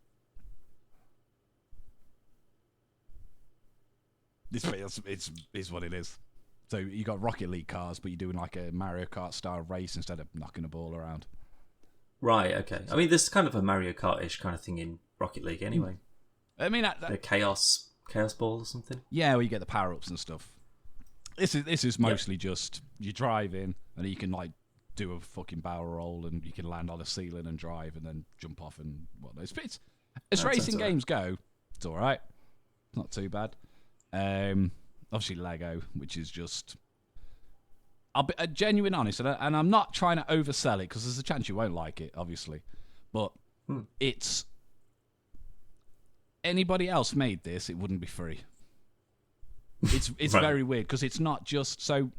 It's what it is. So you got Rocket League cars, but you're doing like a Mario Kart style race instead of knocking a ball around. Right. Okay. I mean, there's kind of a Mario Kart-ish kind of thing in Rocket League, anyway. I mean, the Chaos Ball or something. Yeah, where you get the power-ups and stuff. This is mostly just you drive in and you can like do a fucking barrel roll and you can land on a ceiling and drive and then jump off and whatnot. As racing games go, it's all right. It's not too bad. Obviously Lego, which is just... I'll be genuine honest, and I'm not trying to oversell it because there's a chance you won't like it, obviously. But it's... Anybody else made this, it wouldn't be free. It's right. Very weird because it's not just... So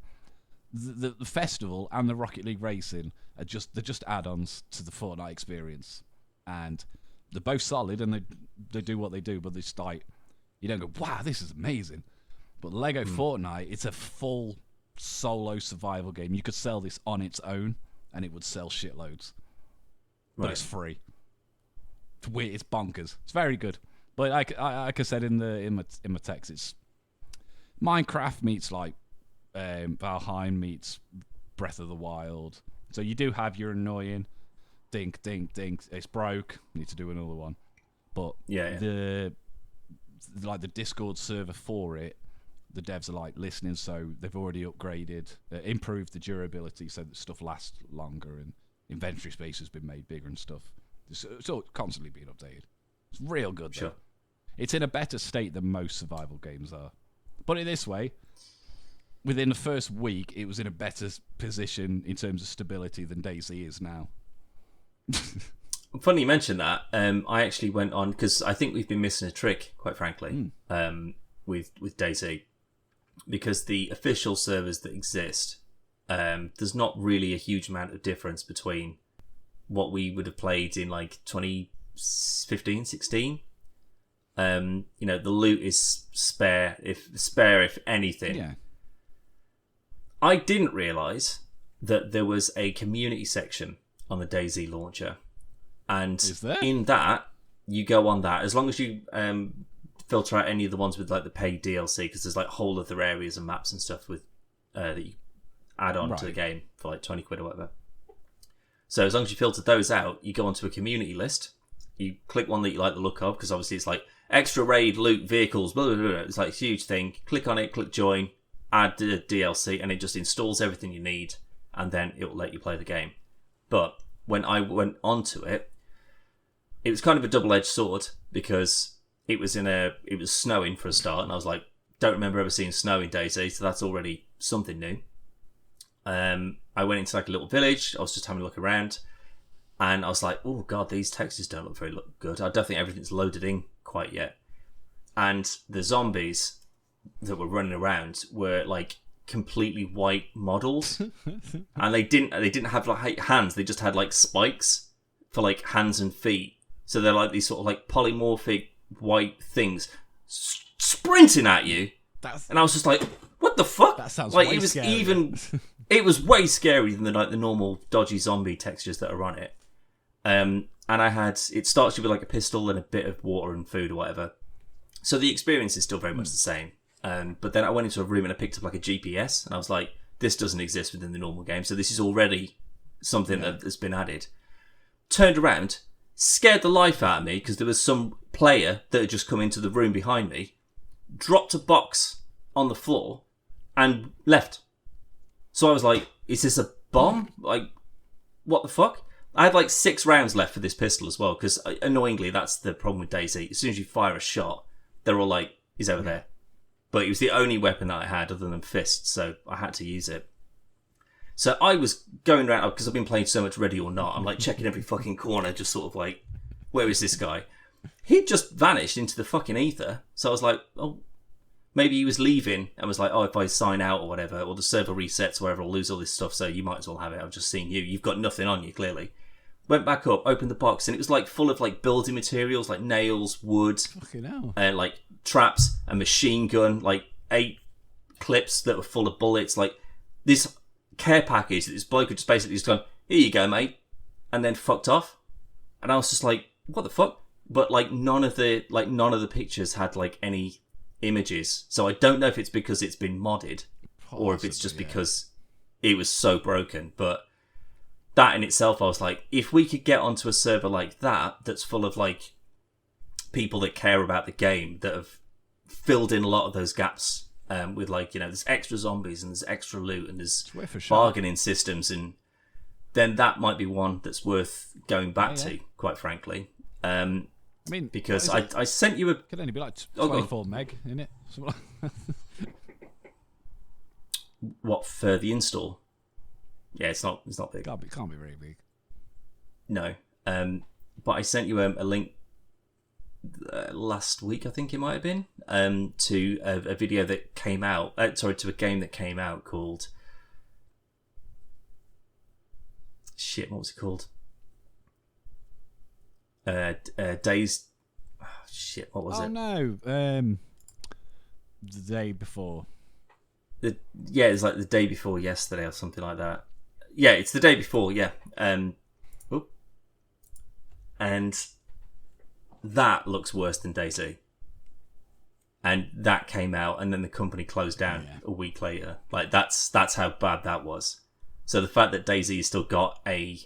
the festival and the Rocket League racing are just add-ons to the Fortnite experience. And they're both solid and they do what they do, but it's like... You don't go, wow, this is amazing. But Lego Fortnite, it's a full solo survival game. You could sell this on its own, and it would sell shitloads. But it's free. It's weird. It's bonkers. It's very good. But like I said in my text, it's Minecraft meets like Valheim meets Breath of the Wild. So you do have your annoying dink, dink, dink. It's broke. Need to do another one. But yeah. the Discord server for it, the devs are like listening, so they've already upgraded, improved the durability so that stuff lasts longer, and inventory space has been made bigger and stuff. It's all constantly being updated. It's real good. Sure. Though. It's in a better state than most survival games are. Put it this way, within the first week, it was in a better position in terms of stability than DayZ is now. Funny you mention that. I actually went on, because I think we've been missing a trick, quite frankly, with DayZ. Because the official servers that exist, there's not really a huge amount of difference between what we would have played in like 2015, 16. The loot is spare if anything. Yeah. I didn't realise that there was a community section on the DayZ launcher. And is there? In that, you go on that, as long as you filter out any of the ones with like the paid DLC, because there's like whole other areas and maps and stuff with that you add on to the game for like 20 quid or whatever. So as long as you filter those out, you go onto a community list. You click one that you like the look of, because obviously it's like extra raid, loot, vehicles, blah, blah, blah, blah. It's like a huge thing. Click on it, click join, add the DLC, and it just installs everything you need, and then it will let you play the game. But when I went onto it, it was kind of a double-edged sword, because it was snowing for a start, and I was like, don't remember ever seeing snow in DayZ, so that's already something new. I went into like a little village. I was just having a look around, and I was like, oh god, these textures don't look very good. I don't think everything's loaded in quite yet. And the zombies that were running around were like completely white models, and they didn't have like hands. They just had like spikes for like hands and feet. So they're like these sort of like polymorphic white things sprinting at you. And I was just like, what the fuck? That sounds like way it was scary. It was way scarier than the normal dodgy zombie textures that are on it. And it starts you with like a pistol and a bit of water and food or whatever. So the experience is still very much the same. But then I went into a room and I picked up like a GPS, and I was like, this doesn't exist within the normal game. So this is already something that has been added. Turned around, scared the life out of me, because there was some player that had just come into the room behind me, dropped a box on the floor, and left. So I was like, is this a bomb? Like, what the fuck? I had like 6 rounds left for this pistol as well, because annoyingly, that's the problem with DayZ. As soon as you fire a shot, they're all like, he's over there. But it was the only weapon that I had other than fists, so I had to use it. So I was going around, because I've been playing so much Ready or Not, I'm like checking every fucking corner, just sort of like, where is this guy? He'd just vanished into the fucking ether. So I was like, oh, maybe he was leaving and was like, oh, if I sign out or whatever, or the server resets or whatever, I'll lose all this stuff, so you might as well have it. I've just seen you. You've got nothing on you, clearly. Went back up, opened the box, and it was like full of like building materials, like nails, wood, like traps, a machine gun, like 8 clips that were full of bullets, like this care package that this bloke had just basically just gone, here you go, mate, and then fucked off. And I was just like, what the fuck? But like none of the pictures had like any images, so I don't know if it's because it's been modded or if it's just because it was so broken. But that in itself, I was like, if we could get onto a server like that that's full of like people that care about the game, that have filled in a lot of those gaps, with like, there's extra zombies and there's extra loot and there's bargaining systems, and then that might be one that's worth going back to, quite frankly. I mean, because I sent you a... Could only be like 24 meg in it. What, for the install? Yeah, it's not big. Can't be very big. No. But I sent you a link last week, I think it might have been, to a video that came out... to a game that came out called... Shit, what was it called? Days... Oh, shit, what was it? Oh, no. The day before. It's like the day before yesterday or something like that. Yeah, it's the day before, yeah. And that looks worse than DayZ. And that came out, and then the company closed down a week later. Like, that's how bad that was. So the fact that DayZ has still got a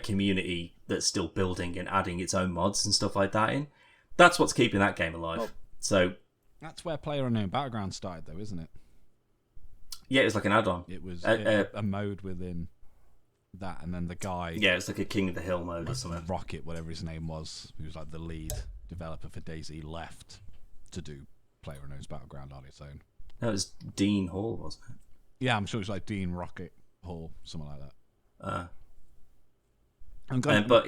community that's still building and adding its own mods and stuff like that in, That's what's keeping that game alive. Well, so that's where PlayerUnknown Battleground started, though, isn't it? yeah, it was like an add-on. It was a mode within that, and then the guy... Yeah, it's like a King of the Hill mode or something. Rocket, whatever his name was, who was like the lead developer for DayZ, left to do PlayerUnknown's Battleground on its own. That was Dean Hall, wasn't it? Yeah, I'm sure it was like Dean Rocket Hall, something like that. But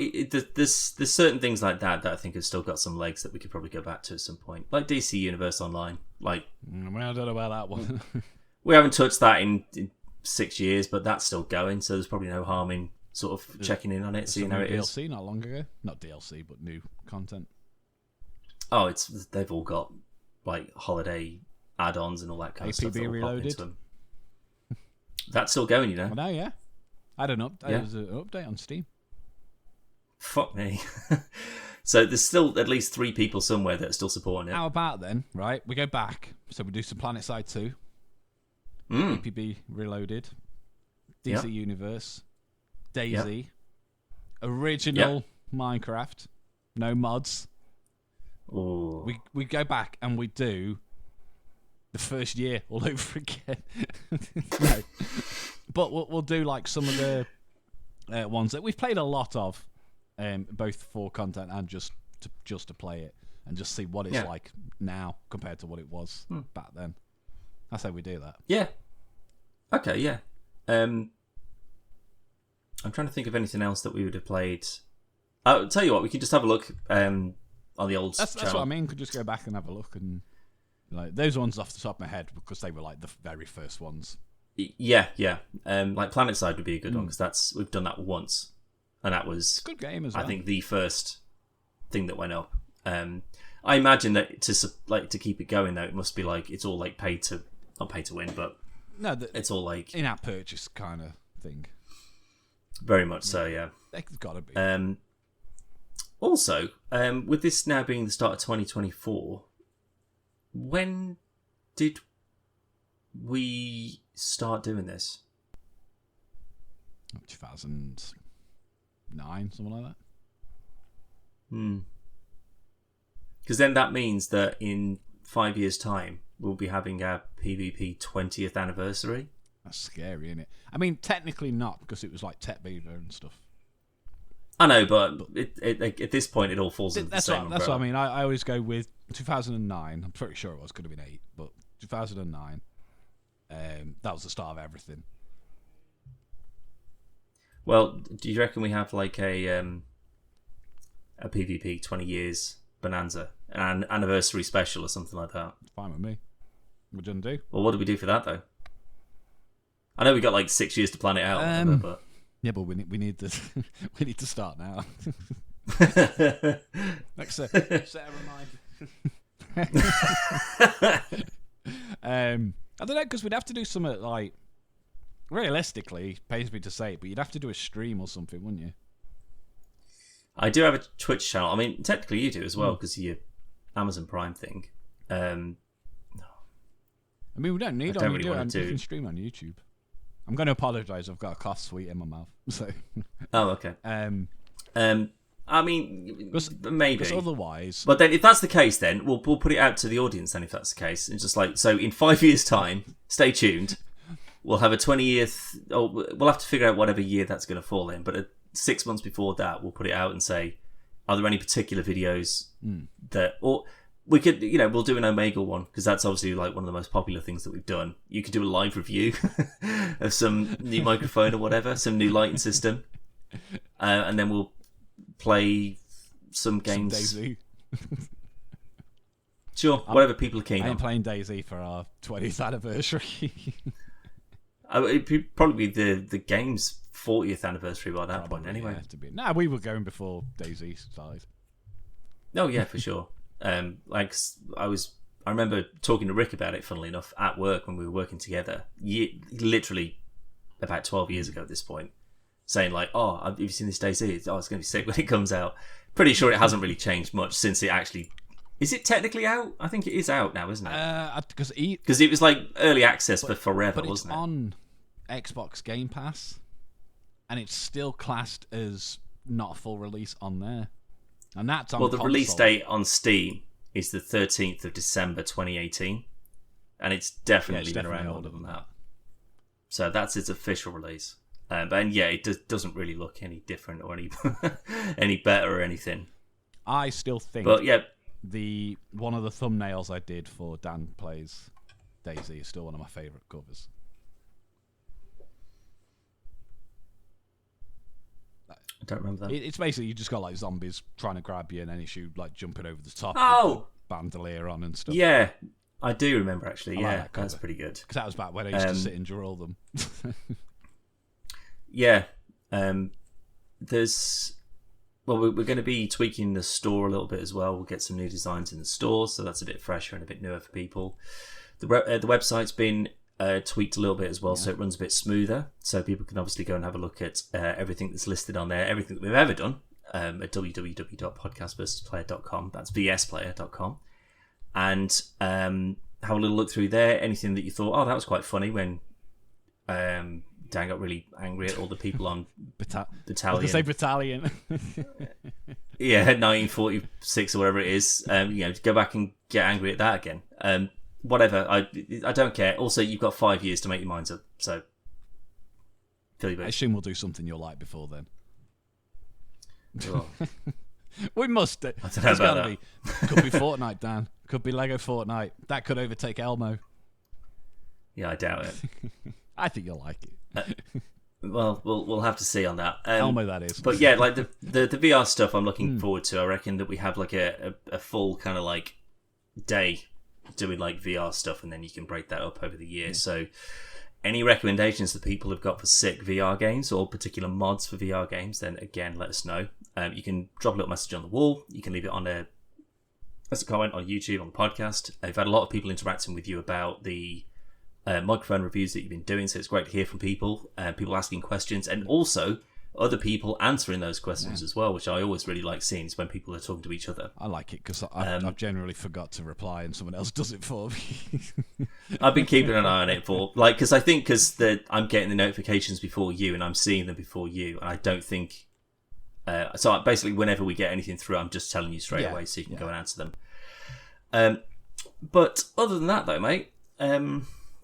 there's certain things like that I think have still got some legs that we could probably go back to at some point, like DC Universe Online. Like, I don't know about that one. We haven't touched that in 6 years, but that's still going, so there's probably no harm in sort of checking in on it, seeing how it is. DLC not long ago, not DLC, but new content. Oh, they've all got like holiday add-ons and all that kind of stuff. APB Reloaded. That's still going, you know. I know, yeah. I don't know. There was an update on Steam. Fuck me. So there's still at least 3 people somewhere that are still supporting it. How about then, right? We go back. So we do some PlanetSide 2. APB Reloaded. DC Universe. DayZ. Original Minecraft. No mods. Ooh. We go back and we do the first year all over again. No. But we'll do like some of the ones that we've played a lot of, both for content and just to play it and just see what it's like now compared to what it was back then. I say we do that. Yeah. Okay, yeah. I'm trying to think of anything else that we would have played. I'll tell you what, we could just have a look on the old channel. That's what I mean. Could just go back and have a look, and like those ones off the top of my head because they were like the very first ones. Yeah. Like PlanetSide would be a good one because we've done that once, and that was a good game as well. I think the first thing that went up. I imagine that to keep it going though, it must be like it's all like not pay to win, but no, it's all like in-app purchase kind of thing. Very much so, yeah. They've got to be. Also, with this now being the start of 2024, when did we start doing this? 2009, something like that. Because then that means that in 5 years' time, we'll be having our PvP 20th anniversary. That's scary, isn't it? I mean, technically not, because it was like Tech Beaver and stuff. I know, but at this point, it all falls into the same umbrella. That's what I mean. I always go with 2009. I'm pretty sure it could have been 8, but 2009. That was the start of everything. Well, do you reckon we have like a PvP 20 years bonanza, an anniversary special or something like that? Fine with me. What do you want to do? Well, what do we do for that though? I know we got like 6 years to plan it out, but yeah, but we need to we need to start now. Next set a reminder. I don't know, because we'd have to do something like, realistically, pains me to say it, but you'd have to do a stream or something, wouldn't you? I do have a Twitch channel. I mean, technically you do as well because of your Amazon Prime thing. I mean, we don't need on really you can stream on YouTube. I'm going to apologise. I've got a cough sweet in my mouth. So. Oh, okay. I mean, maybe. Because otherwise... But then if that's the case, then we'll put it out to the audience then if that's the case. It's just like, so in 5 years' time, stay tuned. We'll have a 20th... Oh, we'll have to figure out whatever year that's going to fall in. But 6 months before that, we'll put it out and say, are there any particular videos that... Or we could, we'll do an Omega one, because that's obviously like one of the most popular things that we've done. You could do a live review of some new microphone or whatever, some new lighting system. And then we'll play some games. Some DayZ. Sure, whatever people are keen on. I ain't playing DayZ for our 20th anniversary. It'd probably be the game's 40th anniversary by that point anyway. Yeah, we were going before DayZ started. Oh yeah, for sure. I remember talking to Rick about it, funnily enough, at work when we were working together. Literally about 12 years ago at this point. Saying like, oh, have you seen this DayZ? Oh, it's going to be sick when it comes out. Pretty sure it hasn't really changed much since it actually... Is it technically out? I think it is out now, isn't it? Because it was like early access for forever, wasn't it? But it's on Xbox Game Pass, and it's still classed as not a full release on there. And that's on Well, the console. release date on Steam is the 13th of December 2018, and it's definitely been around older than that. So that's its official release. And yeah, it doesn't really look any different or any any better or anything. I still think But yeah, one of the thumbnails I did for Dan Plays DayZ is still one of my favourite covers. I don't remember that. It's basically you just got like zombies trying to grab you, and then it's you like jumping over the top with the bandolier on and stuff. Yeah, I do remember actually. I like Yeah, that's pretty good. Because that was back when I used to sit and draw them. Yeah, we're going to be tweaking the store a little bit as well. We'll get some new designs in the store, so that's a bit fresher and a bit newer for people. The website's been tweaked a little bit as well, so it runs a bit smoother. So people can obviously go and have a lok at everything that's listed on there, everything that we've ever done at www.podcastversusplayer.com. That's vsplayer.com. And have a little look through there. Anything that you thought, oh, that was quite funny when Dan got really angry at all the people on Battalion. I was going to say Battalion. Yeah, 1946 or whatever it is. Go back and get angry at that again. Whatever. I don't care. Also, you've got 5 years to make your minds up. So, I assume we'll do something you'll like before then. Well, we must. I don't know about that. Could be Fortnite, Dan. Could be Lego Fortnite. That could overtake Elmo. Yeah, I doubt it. I think you'll like it. Well, we'll have to see on that. Elmo, that is. But yeah, like the VR stuff, I'm looking forward to. I reckon that we have like a full kind of like day doing like VR stuff, and then you can break that up over the year. Yeah. So, any recommendations that people have got for sick VR games or particular mods for VR games, then again, let us know. You can drop a little message on the wall. You can leave it on as a comment on YouTube, on the podcast. I've had a lot of people interacting with you about the microphone reviews that you've been doing, so it's great to hear from people, people asking questions, and also other people answering those questions as well, which I always really like seeing, is when people are talking to each other. I like it because I've generally forgot to reply and someone else does it for me. I've been keeping an eye on it because I'm getting the notifications before you and I'm seeing them before you, and I don't think so basically whenever we get anything through, I'm just telling you straight away so you can go and answer them. But other than that though, mate,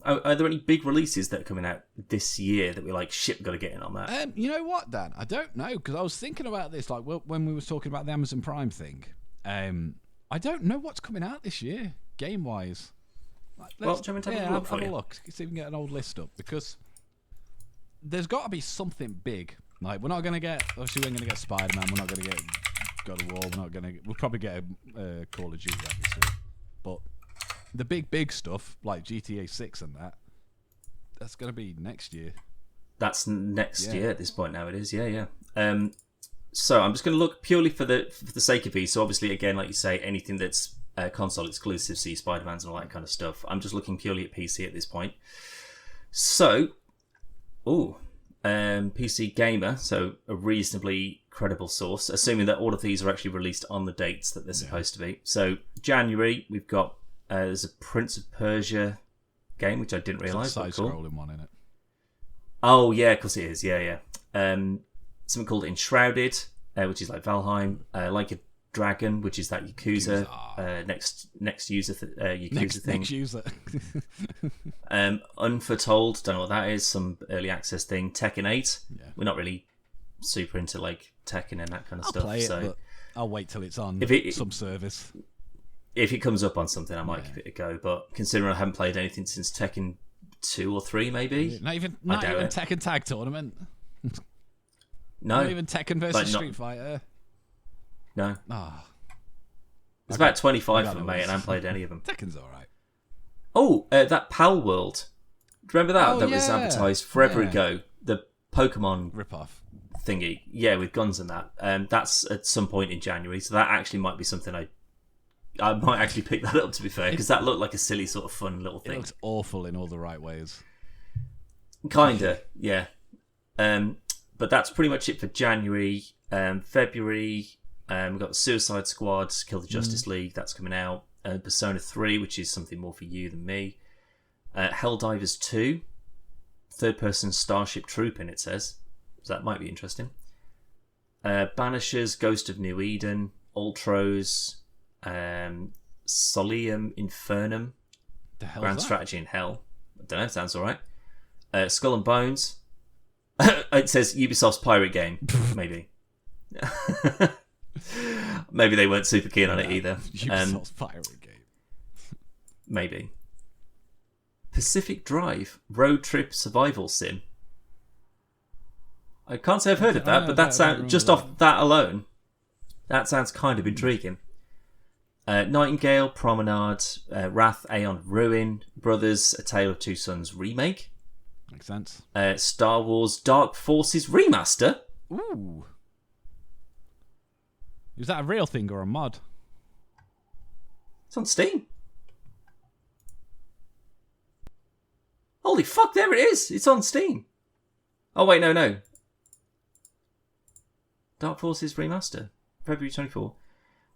are there any big releases that are coming out this year that we're like, shit, we've got to get in on that? You know what, Dan? I don't know, because I was thinking about this, like when we were talking about the Amazon Prime thing. I don't know what's coming out this year, game-wise. Like, do you want me to have a look for you? Have a look, see if we can get an old list up, because there's got to be something big. Like, we're not going to get, obviously we're going to get Spider-Man, we're not going to get God of War, we'll probably get a Call of Duty, obviously. But the big stuff, like GTA 6 and that's going to be next year. That's next year at this point now, it is, yeah. So I'm just going to look purely for the sake of these. So obviously, again, like you say, anything that's console exclusive, see Spider-Man's and all that kind of stuff. I'm just looking purely at PC at this point. So, PC Gamer, so a reasonably credible source, assuming that all of these are actually released on the dates that they're supposed to be. So January, we've got there's a Prince of Persia game, which I didn't realise. Side-scrolling one in it. Oh yeah, of course it is. Yeah. Something called Enshrouded, which is like Valheim. Like a Dragon, which is that Yakuza next user Yakuza thing. Next user. Unforetold, don't know what that is. Some early access thing. Tekken 8. Yeah. We're not really super into like Tekken and that kind of I'll stuff. Play it, so but I'll wait till it's on some service. If it comes up on something, I might give it a go. But considering I haven't played anything since Tekken 2 or 3, maybe. Not even Tekken Tag Tournament. No. Not even Tekken versus Street Fighter. No. Ah. It's about 25 of them, mate, and I haven't played any of them. Tekken's alright. Oh, that Pal World. Do you remember that? That was advertised forever ago. The Pokemon rip-off thingy. Yeah, with guns and that. That's at some point in January, so that actually might be something I might actually pick that up, to be fair, because that looked like a silly sort of fun little thing. It looks awful in all the right ways. Kinda, yeah. But that's pretty much it for January. February, we've got the Suicide Squad, Kill the Justice League, that's coming out. Persona 3, which is something more for you than me. Helldivers 2, third-person Starship Trooping, it says. So that might be interesting. Banishers, Ghost of New Eden, Ultros, Solium Infernum, The hell Grand is that? Strategy in Hell. I don't know, sounds alright. Skull and Bones. It says Ubisoft's pirate game. Maybe. Maybe they weren't super keen on it either. Ubisoft's pirate game. Maybe. Pacific Drive Road Trip Survival Sim. I can't say I've heard of that, but that sounds just off that alone. That sounds kind of intriguing. Nightingale Promenade, Wrath Aeon Ruin, Brothers: A Tale of Two Sons remake. Makes sense. Star Wars Dark Forces remaster. Ooh. Is that a real thing or a mod? It's on Steam. Holy fuck, there it is. It's on Steam. Oh, wait, no. Dark Forces remaster. February 24.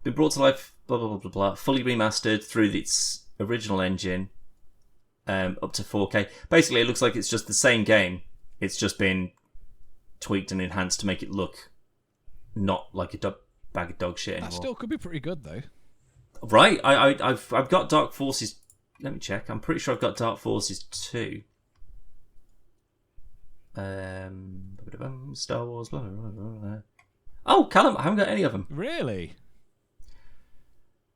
Been brought to life, blah, blah, blah, blah, blah. Fully remastered through its original engine. Up to 4K. Basically, it looks like it's just the same game. It's just been tweaked and enhanced to make it look not like a bag of dog shit anymore. That still could be pretty good, though. Right, I've got Dark Forces. Let me check. I'm pretty sure I've got Dark Forces 2. Star Wars. Blah, blah, blah, blah. Oh, Callum, I haven't got any of them. Really?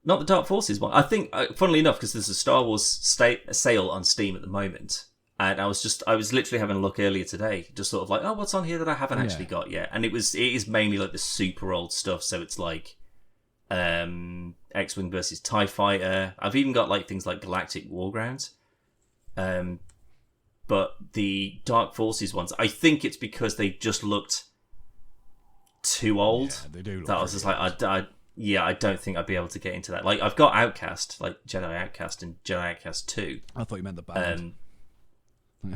Not the Dark Forces one. I think, funnily enough, because there's a Star Wars sale on Steam at the moment, and I was literally having a look earlier today, just sort of like, oh, what's on here that I haven't actually got yet? And it is mainly like the super old stuff. So it's like X-Wing versus TIE Fighter. I've even got like things like Galactic Wargrounds. But the Dark Forces ones, I think it's because they just looked too old. Yeah, they do. That I was just like, I don't think I'd be able to get into that. Like, I've got Outcast, like Jedi Outcast and Jedi Outcast 2. I thought you meant the band.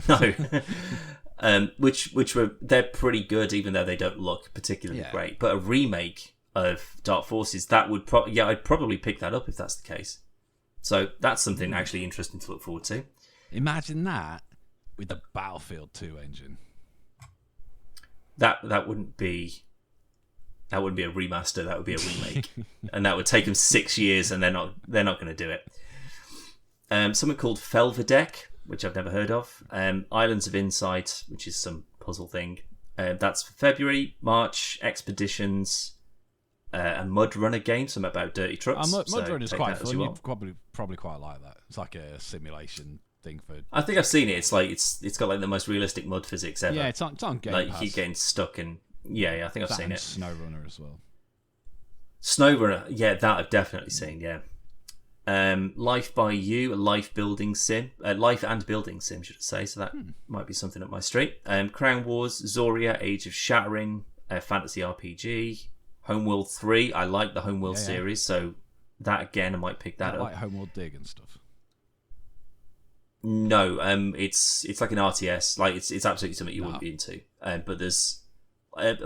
No. Which were, they're pretty good, even though they don't look particularly great. But a remake of Dark Forces, that would I'd probably pick that up if that's the case. So that's something actually interesting to look forward to. Imagine that with the Battlefield 2 engine. That wouldn't be a remaster. That would be a remake, and that would take them 6 years, and they're not going to do it. Something called Felverdeck, which I've never heard of. Islands of Insight, which is some puzzle thing. That's for February. March, Expeditions, a Mud Runner game, something about dirty trucks. Mud Runner is quite fun. You probably quite like that. It's like a simulation thing for. I think I've seen it. It's like it's got like the most realistic mud physics ever. Yeah, it's on Game like Pass. you getting stuck in. Yeah, I think I've seen it. Snow Runner as well. Snow Runner, yeah, that I've definitely seen. Yeah. Life by You, a life building sim, life and building sim, should I say? So that might be something up my street. Crown Wars, Zoria, Age of Shattering, fantasy RPG, Homeworld 3. I like the Homeworld series, so that again, I might pick that up. Like Homeworld Dig and stuff. No, it's like an RTS. Like it's absolutely something you wouldn't be into. But there's,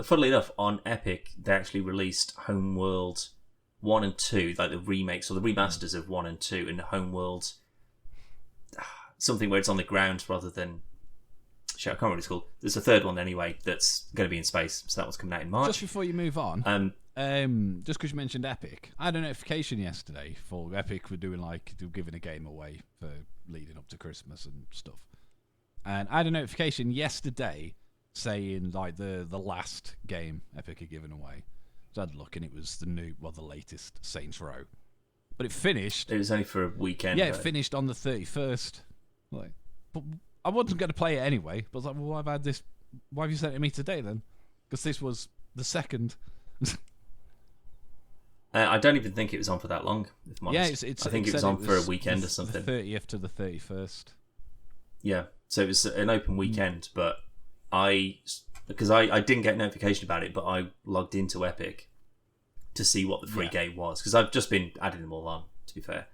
funnily enough, on Epic they actually released Homeworld 1 and 2, like the remakes or the remasters of 1 and 2, and Homeworld something where it's on the ground rather than. Shit, I can't remember what it's called. There's a third one anyway that's going to be in space, so that one's coming out in March. Just before you move on, just because you mentioned Epic, I had a notification yesterday for Epic for doing they're giving a game away for leading up to Christmas and stuff, and I had a notification yesterday saying like the last game Epic had given away. So I had a look and it was the latest Saints Row, but it finished. It was only for a weekend. Yeah, it finished on the 31st. Like, but I wasn't going to play it anyway. But I was like, well, why have you sent it to me today then? Because this was the 2nd. I don't even think it was on for that long. If I'm honest. Yeah, I think it was on for a weekend or something. The 30th to the 31st. Yeah, so it was an open weekend, but because I didn't get a notification about it, but I logged into Epic to see what the free game was, because I've just been adding them all on, to be fair.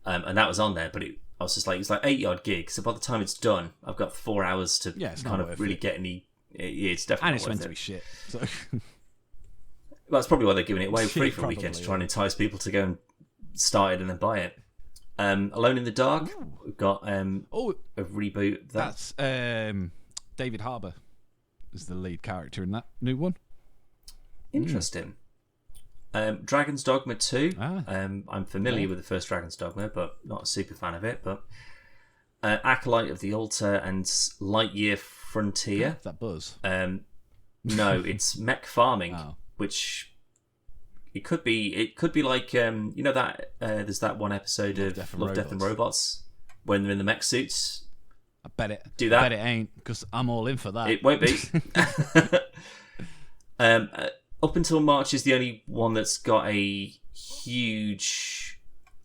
And that was on there, but I was just like, it's like 80-odd gigs, so by the time it's done, I've got 4 hours to kind of really get any. It's definitely and it's meant to be shit. So. Well, that's probably why they're giving it away free for a weekend, to try and entice people to go and start it and then buy it. Alone in the Dark, we've got a reboot. That's David Harbour is the lead character in that new one. Interesting. Dragon's Dogma 2. Ah. I'm familiar with the first Dragon's Dogma, but not a super fan of it. But Acolyte of the Altar and Lightyear Frontier. That Buzz? No, it's mech farming, which it could be. It could be like that. There's that one episode of Love, Death and Robots when they're in the mech suits. I bet it. Do that. I bet it ain't, because I'm all in for that. It won't be. Up until March is the only one that's got a huge,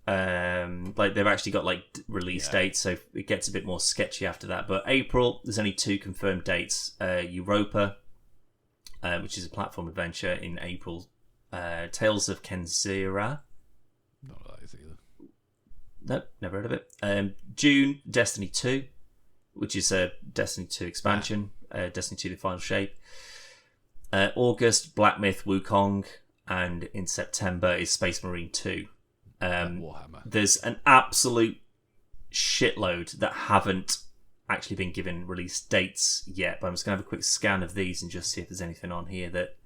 they've actually got release dates, so it gets a bit more sketchy after that. But April, there's only 2 confirmed dates. Europa, which is a platform adventure in April. Tales of Kenzera. Not what that is either. Nope, never heard of it. June, Destiny 2, which is a Destiny 2 expansion. Destiny 2 The Final Shape. August, Black Myth Wukong, and in September is Space Marine 2. Warhammer. There's an absolute shitload that haven't actually been given release dates yet, but I'm just going to have a quick scan of these and just see if there's anything on here that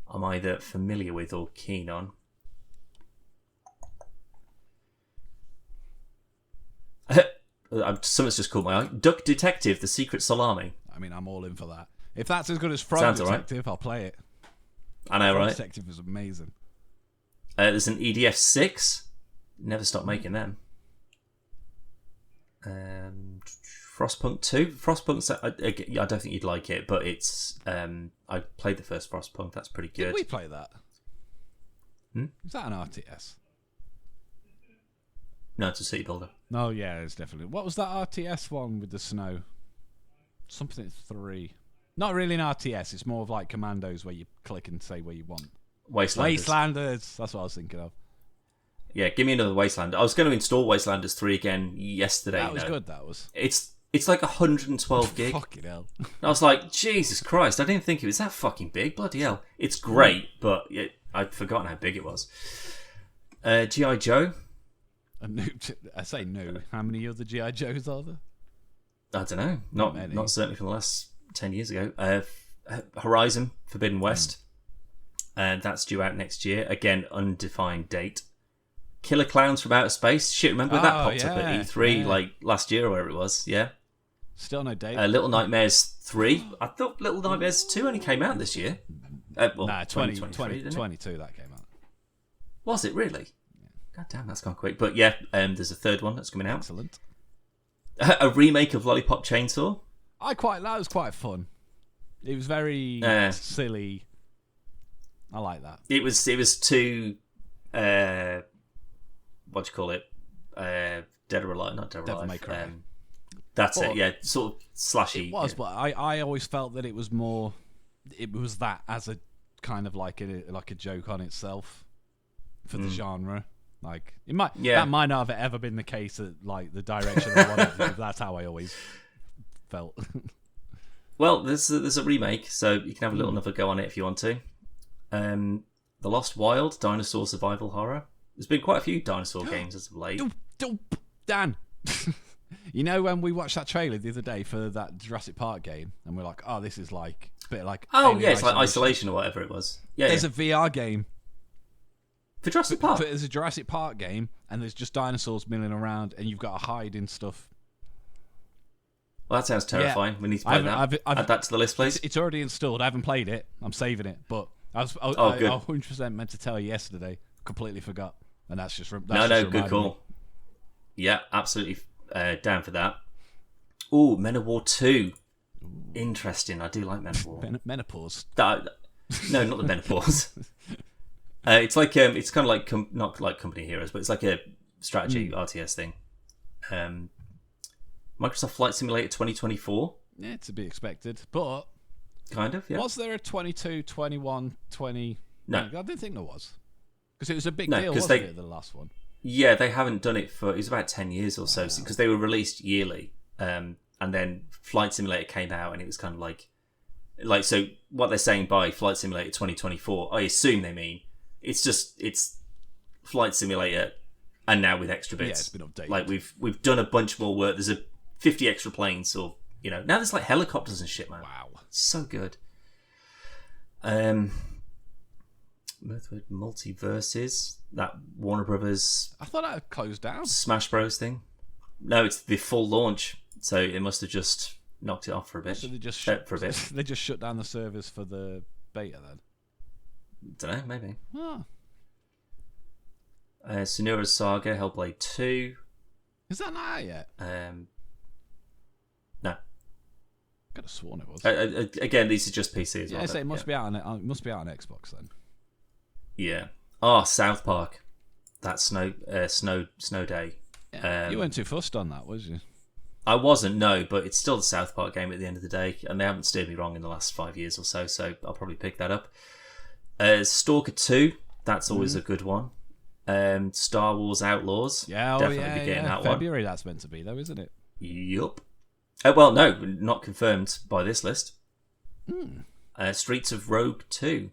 I'm either familiar with or keen on. Something's just caught my eye. Duck Detective, The Secret Salami. I mean, I'm all in for that. If that's as good as Frog Sounds Detective, I'll play it. I know, Frog right? Detective is amazing. There's an EDF 6. Never stop making them. Frostpunk 2. Frostpunk's, I don't think you'd like it, but it's... I played the first Frostpunk. That's pretty good. Did we play that? Is that an RTS? No, it's a city builder. No, yeah, it's definitely. What was that RTS one with the snow? Something 3. Not really an RTS. It's more of like Commandos where you click and say where you want. Wastelanders. That's what I was thinking of. Yeah, give me another Wasteland. I was going to install Wastelanders 3 again yesterday. That was good. That was. It's like 112 gig. Fucking hell. I was like, Jesus Christ! I didn't think it was that fucking big. Bloody hell! It's great, but I'd forgotten how big it was. G.I. Joe. I say no. How many other G.I. Joes are there? I don't know. Not certainly from the last 10 years ago. Horizon Forbidden West. That's due out next year. Again, undefined date. Killer Clowns from Outer Space. Shit, remember when that popped up at E3 last year or whatever it was? Yeah. Still no date. Little Nightmares 3. I thought Little Nightmares 2 only came out this year. 2022 that came out. Was it really? Yeah. God damn, that's gone quick. But yeah, there's a third one that's coming out. Excellent. A remake of Lollipop Chainsaw. That was quite fun. It was very silly. I like that. It was too what do you call it? Dead or Alive, not Dead or Alive. That's it, yeah. Sort of slashy. It was, but I always felt that it was more. It was that as a kind of like a joke on itself for the genre. Like that might not have ever been the case at like the direction I wanted. But that's how I always felt. Well, there's a remake, so you can have a little another go on it if you want to. The Lost Wild dinosaur survival horror. There's been quite a few dinosaur games as of late. Dan, you know when we watched that trailer the other day for that Jurassic Park game, and we're like, "Oh, this is like a bit like." Oh yeah, it's like Isolation or whatever it was. Yeah, there's a VR game for Jurassic Park. There's a Jurassic Park game, and there's just dinosaurs milling around, and you've got to hide in stuff. Well, that sounds terrifying. Yeah. We need to play that. Add that to the list, please. It's already installed. I haven't played it. I'm saving it, but I 100% meant to tell you yesterday. Completely forgot, and that's just good call. Me. Yeah, absolutely down for that. Ooh, Men of War 2. Ooh. Interesting. I do like Men of War. Menopause. No, not the menopause. It's like it's kind of like not like Company Heroes, but it's like a strategy RTS thing. Microsoft Flight Simulator 2024. Yeah, to be expected, but kind of. Yeah. Was there a 22, 21, 20? No, I didn't think there was, because it was a big deal, wasn't it? The last one. Yeah, they haven't done it for. It was about 10 years or so, because they were released yearly, and then Flight Simulator came out, and it was kind of like so. What they're saying by Flight Simulator 2024, I assume they mean it's Flight Simulator, and now with extra bits. Yeah, it's been updated. Like we've done a bunch more work. There's 50 extra planes, or now there's like helicopters and shit, man. Wow, so good. Multiverses, that Warner Brothers I thought that had closed down. Smash Bros thing. No, it's the full launch, so it must have just knocked it off for a bit. So they just for a bit. They just shut down the servers for the beta then. Don't know, maybe. Oh. Senua's Saga, Hellblade 2. Is that not out yet? No. Could have sworn it was. Again, these are just PC as well. Yeah, so it must be out on Xbox then. Yeah. Oh, South Park. That snow day. Yeah. You weren't too fussed on that, was you? I wasn't, no, but it's still the South Park game at the end of the day, and they haven't steered me wrong in the last 5 years or so I'll probably pick that up. Stalker 2, that's always a good one. Star Wars Outlaws. Yeah, definitely be getting that February that's meant to be though, isn't it? Yup. Well, no, not confirmed by this list. Streets of Rogue 2.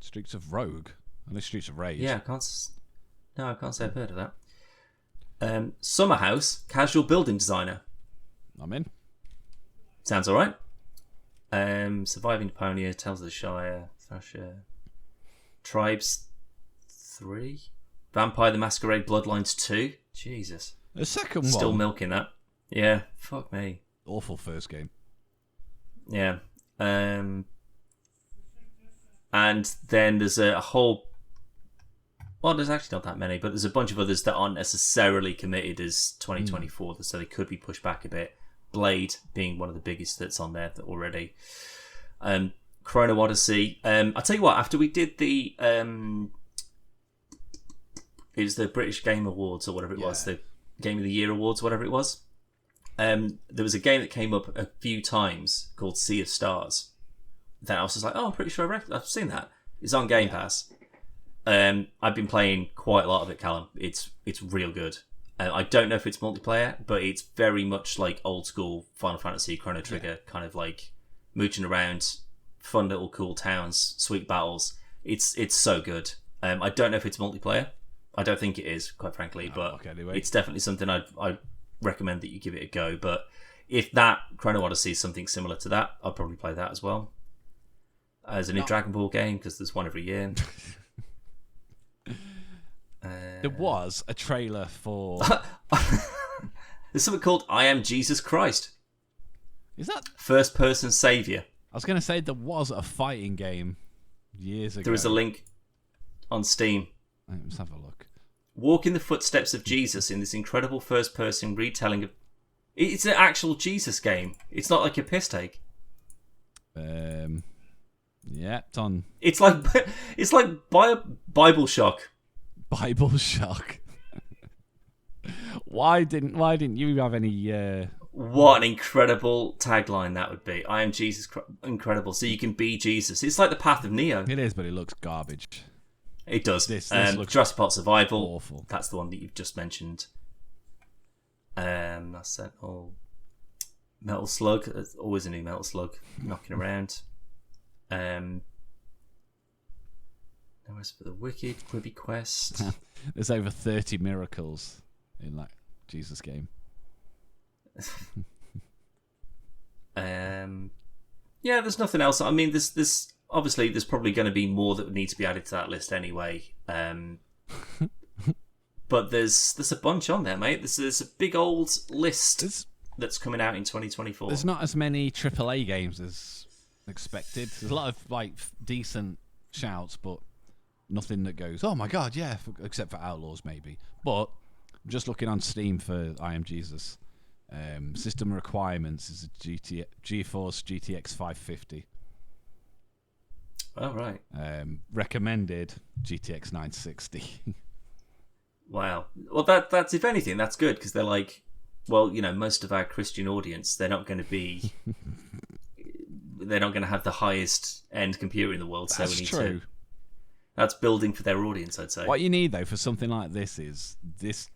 Streets of Rogue? Only Streets of Rage. Yeah, I can't say I've heard of that. Summer House, Casual Building Designer. I'm in. Sounds alright. Surviving Deponia, Tales of the Shire, Thrasher, Tribes 3, Vampire the Masquerade Bloodlines 2. Jesus. The second one. Still milking that. Yeah, fuck me. Awful first game. Yeah. And then there's a whole... Well, there's actually not that many, but there's a bunch of others that aren't necessarily committed as 2024, so they could be pushed back a bit. Blade being one of the biggest that's on there already. Chrono Odyssey. I'll tell you what, after we did the... it was the British Game Awards or whatever it was, the Game of the Year Awards, whatever it was. There was a game that came up a few times called Sea of Stars. Then I was just like, oh, I'm pretty sure I've seen that. It's on Game Pass. I've been playing quite a lot of it, Callum. It's real good. I don't know if it's multiplayer, but it's very much like old school Final Fantasy Chrono Trigger, kind of like mooching around, fun little cool towns, sweet battles. It's so good. I don't know if it's multiplayer. I don't think it is, quite frankly, but it's definitely something I'd recommend that you give it a go. But if that Chrono Odyssey is something similar to that, I'd probably play that as well. As a new Dragon Ball game, because there's one every year. There was a trailer for... There's something called I Am Jesus Christ. Is that... First person saviour. I was going to say there was a fighting game years ago. There is a link on Steam. Let's have a look. Walk in the footsteps of Jesus in this incredible first person retelling of... It's an actual Jesus game. It's not like a piss take. Yeah, it's on. It's like Bible Shock. Bible Shock. Why didn't you have any? What an incredible tagline that would be! I am Jesus, incredible. So you can be Jesus. It's like the Path of Neo. It is, but it looks garbage. It does. This looks Jurassic Park Survival. Awful. That's the one that you've just mentioned. That's it. Oh, Metal Slug. There's always a new Metal Slug knocking around. As for the Wicked, Quibi Quest. There's over 30 miracles in that Jesus game. Yeah, there's nothing else. I mean, there's obviously there's probably going to be more that would need to be added to that list anyway. But there's a bunch on there, mate. There's a big old list that's coming out in 2024. There's not as many AAA games as expected. There's a lot of like decent shouts, but nothing that goes, oh my god, yeah, except for Outlaws maybe. But I'm just looking on Steam for I Am Jesus. System requirements is a GeForce GTX 550. Oh, right. Recommended GTX 960. Wow. Well, that's if anything, that's good, because they're like, well, you know, most of our Christian audience, they're not going to be... they're not going to have the highest end computer in the world. That's so we need true. That's building for their audience, I'd say. What you need, though, for something like this is this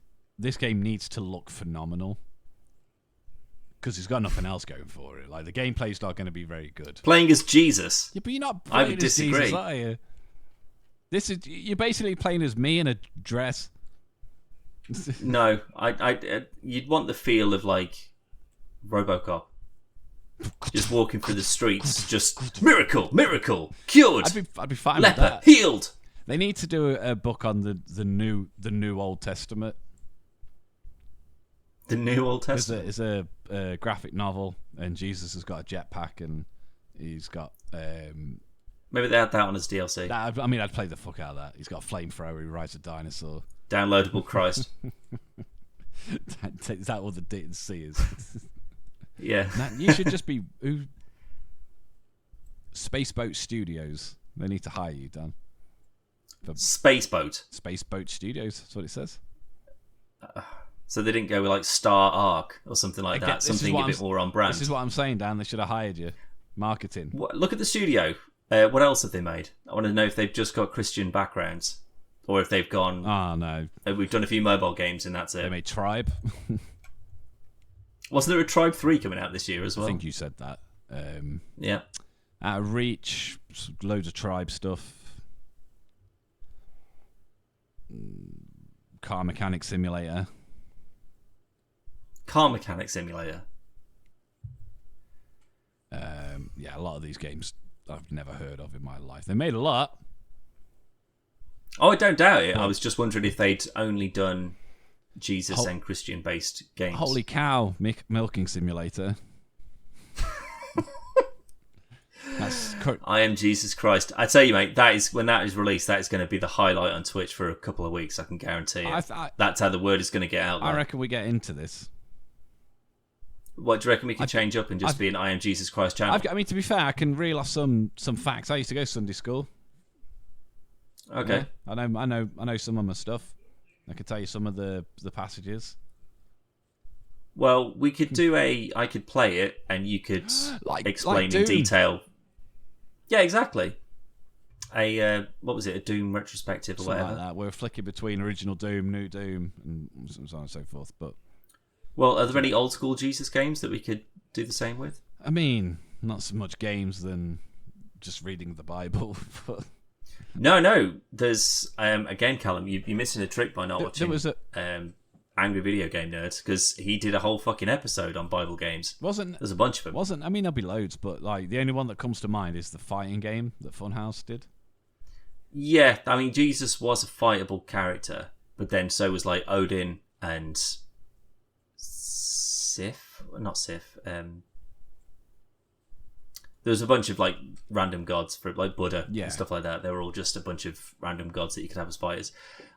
game needs to look phenomenal. Because it's got nothing else going for it. Like, the gameplay's not going to be very good. Playing as Jesus? Yeah, but you're not I playing would as disagree. Jesus, are you? You're basically playing as me in a dress. No, you'd want the feel of, like, RoboCop. Just walking through the streets, just miracle, cured. I'd be fine leper, with that. healed. They need to do a book on the new Old Testament. The New Old Testament. It's a graphic novel, and Jesus has got a jetpack, and he's got. Maybe they add that on as DLC. I mean, I'd play the fuck out of that. He's got a flamethrower. He rides a dinosaur. Downloadable Christ. Is that what the D&C is? Yeah. Now, you should just be Spaceboat Studios. They need to hire you, Dan. Spaceboat. Spaceboat Studios. That's what it says. So they didn't go with like Star Arc or something like that. Something a bit more on brand. This is what I'm saying, Dan. They should have hired you. Marketing. Look at the studio. What else have they made? I want to know if they've just got Christian backgrounds, or if they've gone. Oh no. We've done a few mobile games, and that's it. They made Tribe. Wasn't there a Tribe 3 coming out this year as well? I think you said that. Yeah. Out of Reach, loads of Tribe stuff. Car Mechanic Simulator. Car Mechanic Simulator. Yeah, a lot of these games I've never heard of in my life. They made a lot. Oh, I don't doubt it. I was just wondering if they'd only done Jesus and Christian-based games. Holy cow, Milking Simulator. I am Jesus Christ. I tell you, mate, that is when that is released, that is going to be the highlight on Twitch for a couple of weeks. I can guarantee it. That's how the word is going to get out there. I reckon we get into this. What do you reckon we can change up and just be an I am Jesus Christ channel? I mean, to be fair, I can reel off some facts. I used to go to Sunday school. Okay. Yeah, I know some of my stuff. I could tell you some of the passages. Well, we could do I could play it and you could explain in detail. Yeah, exactly. What was it? A Doom retrospective or whatever. Like that. We're flicking between original Doom, new Doom, and so on and so forth. But are there any old school Jesus games that we could do the same with? I mean, not so much games than just reading the Bible. But no. There's again, Callum, you're missing a trick by not watching. There was Angry Video Game Nerd, because he did a whole fucking episode on Bible games. There's a bunch of them. I mean, there'll be loads, but like the only one that comes to mind is the fighting game that Funhouse did. Yeah, I mean, Jesus was a fightable character, but then so was like Odin and Sif, not Sif. There was a bunch of like random gods for like Buddha and stuff like that. They were all just a bunch of random gods that you could have as fighters.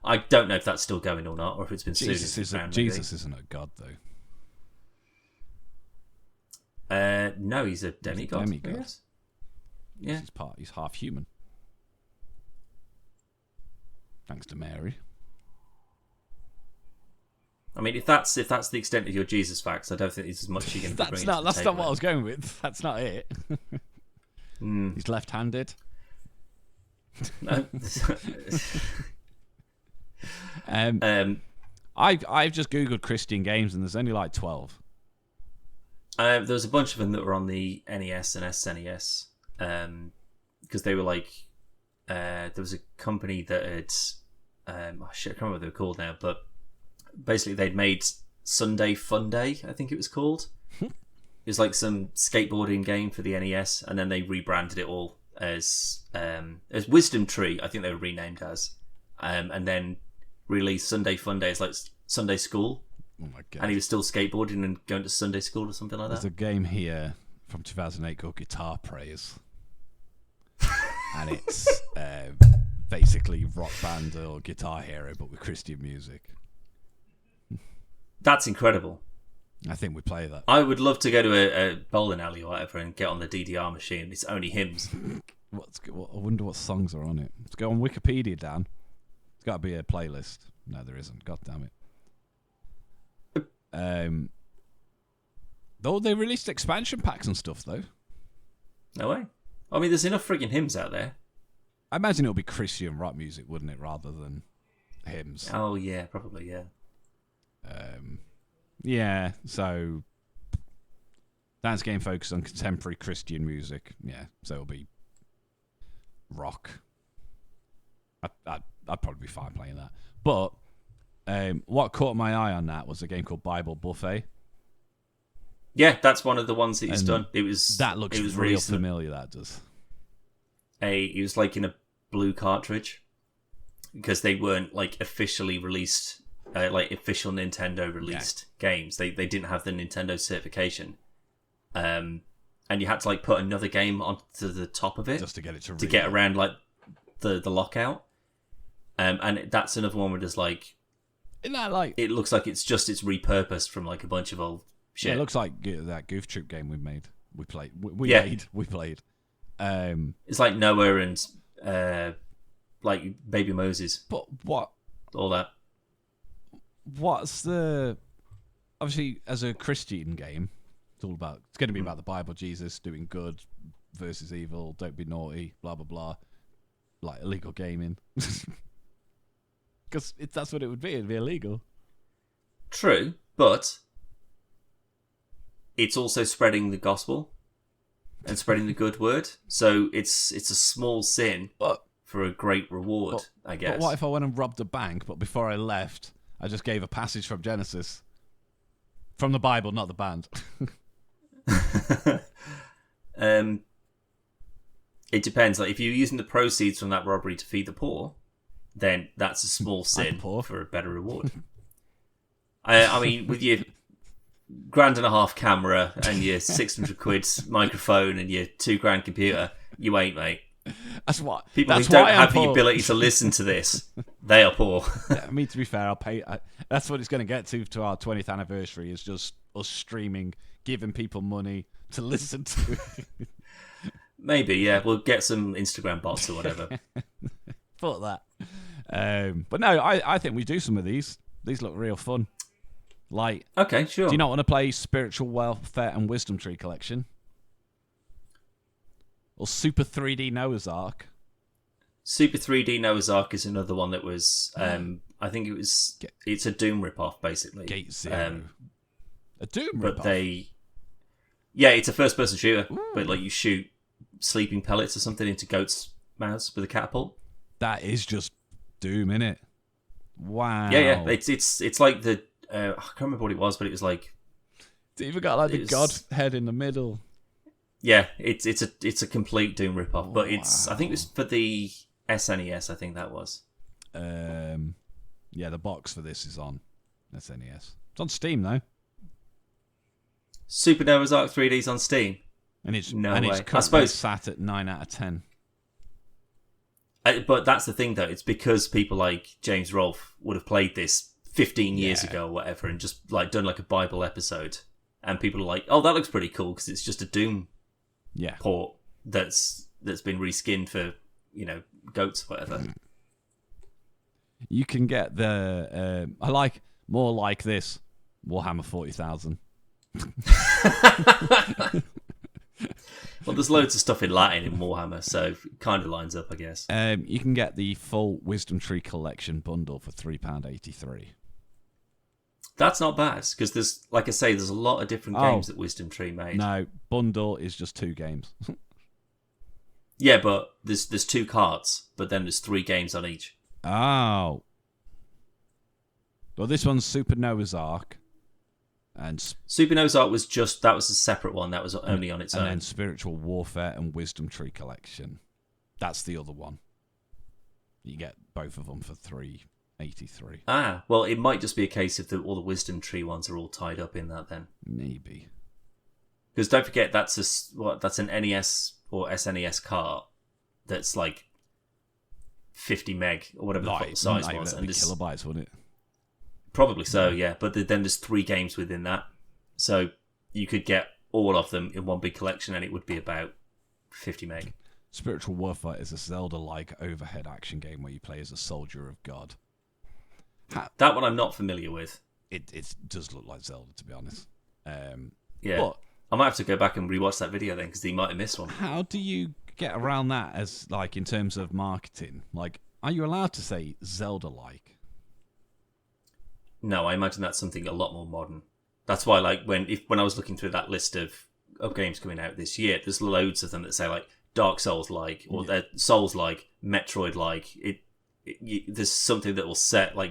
I don't know if that's still going or not, or if it's been sued. Jesus isn't a god though. No, he's a demigod. Yeah, he's half human. Thanks to Mary. I mean, if that's the extent of your Jesus facts, I don't think there's as much you can bring. That's not what I was going with. That's not it. He's left-handed. No. I've just googled Christian games and there's only like 12. There was a bunch of them that were on the NES and SNES, because they were like, there was a company that had, I can't remember what they were called now, but basically they'd made Sunday Fun Day, I think it was called. It was like some skateboarding game for the NES, and then they rebranded it all as Wisdom Tree, I think they were renamed as, and then released Sunday Fun Day as like Sunday School. Oh my god! And he was still skateboarding and going to Sunday school or something like that. There's a game here from 2008 called Guitar Praise, and it's basically Rock Band or Guitar Hero, but with Christian music. That's incredible. I think we play that. I would love to go to a bowling alley or whatever and get on the DDR machine. It's only hymns. I wonder what songs are on it. Let's go on Wikipedia, Dan. It's got to be a playlist. No, there isn't. God damn it. Though they released expansion packs and stuff, though. No way. I mean, there's enough frigging hymns out there. I imagine it'll be Christian rock music, wouldn't it, rather than hymns? Oh yeah, probably yeah. Yeah. So Dan's game focused on contemporary Christian music. Yeah, so it'll be rock. I'd probably be fine playing that, but. What caught my eye on that was a game called Bible Buffet. Yeah, that's one of the ones that he's done. It was real familiar. That does. It was like in a blue cartridge. because they weren't like officially released, like official Nintendo released games. They didn't have the Nintendo certification, and you had to like put another game onto the top of it just to get it to get around like the lockout. And that's another one where there's like, isn't that like, it looks like it's repurposed from like a bunch of old shit. Yeah, it looks like that Goof Troop game we made. We played. We played. It's like Noah and like Baby Moses. But what? All that. What's the? Obviously, as a Christian game, it's all about. It's going to be about the Bible, Jesus doing good versus evil. Don't be naughty. Blah blah blah. Like illegal gaming. Because that's what it would be. It'd be illegal. True, but it's also spreading the gospel and spreading the good word. So it's a small sin for a great reward, I guess. But what if I went and robbed a bank, but before I left, I just gave a passage from Genesis? From the Bible, not the band. It depends. Like if you're using the proceeds from that robbery to feed the poor, then that's a small sin for a better reward. I mean, with your £1.5 camera and your 600 quid microphone and your £2,000 computer, you ain't, mate. That's what people who don't have the ability to listen to this, they are poor. Yeah, I mean, to be fair, I'll pay. That's what it's going to get to our 20th anniversary. Is just us streaming, giving people money to listen to it. Maybe, yeah. We'll get some Instagram bots or whatever. Fuck that. But no, I think we do some of these. These look real fun. Like, okay, sure. Do you not want to play Spiritual Welfare and Wisdom Tree Collection? Or Super 3D Noah's Ark? Super 3D Noah's Ark is another one that was, I think it's a Doom ripoff, basically. Gate Zero. A Doom but ripoff? It's a first-person shooter, but like you shoot sleeping pellets or something into goats' mouths with a catapult. That is just Doom, innit? Wow. Yeah. It's like the I can't remember what it was, but it was like it's even got like the god head in the middle. Yeah, it's a complete Doom ripoff, but it's I think it was for the SNES. I think that was. Yeah, the box for this is on SNES. It's on Steam though. Super Noah's Ark 3D's on Steam. And it's I suppose sat at 9 out of 10. But that's the thing, though. It's because people like James Rolfe would have played this 15 years ago or whatever and just like done like a Bible episode. And people are like, oh, that looks pretty cool because it's just a Doom port that's been reskinned for, goats or whatever. You can get the... I like more like this. Warhammer 40,000. Well, there's loads of stuff in Latin in Warhammer, so it kind of lines up, I guess. You can get the full Wisdom Tree Collection bundle for £3.83. That's not bad, because there's, like I say, there's a lot of different games that Wisdom Tree made. No, bundle is just 2 games. Yeah, but there's 2 cards, but then there's 3 games on each. Oh. Well, this one's Super Noah's Ark. And Super Noah's Ark was a separate one that was only on its own. And then Spiritual Warfare and Wisdom Tree Collection. That's the other one. You get both of them for $3.83. Ah, well, it might just be a case of all the Wisdom Tree ones are all tied up in that then. Maybe. Because don't forget, that's an NES or SNES card that's like 50 meg or whatever the size was. And kilobytes, wouldn't it? Probably so, yeah. But then there's 3 games within that. So you could get all of them in one big collection and it would be about 50 meg. Spiritual Warfare is a Zelda-like overhead action game where you play as a soldier of God. That one I'm not familiar with. It does look like Zelda, to be honest. Yeah. But I might have to go back and rewatch that video then because he might have missed one. How do you get around that as, like, in terms of marketing? Like, are you allowed to say Zelda-like? No, I imagine that's something a lot more modern. That's why, like, when I was looking through that list of games coming out this year, there's loads of them that say like Dark Souls-like or Souls-like, Metroid-like. There's something that will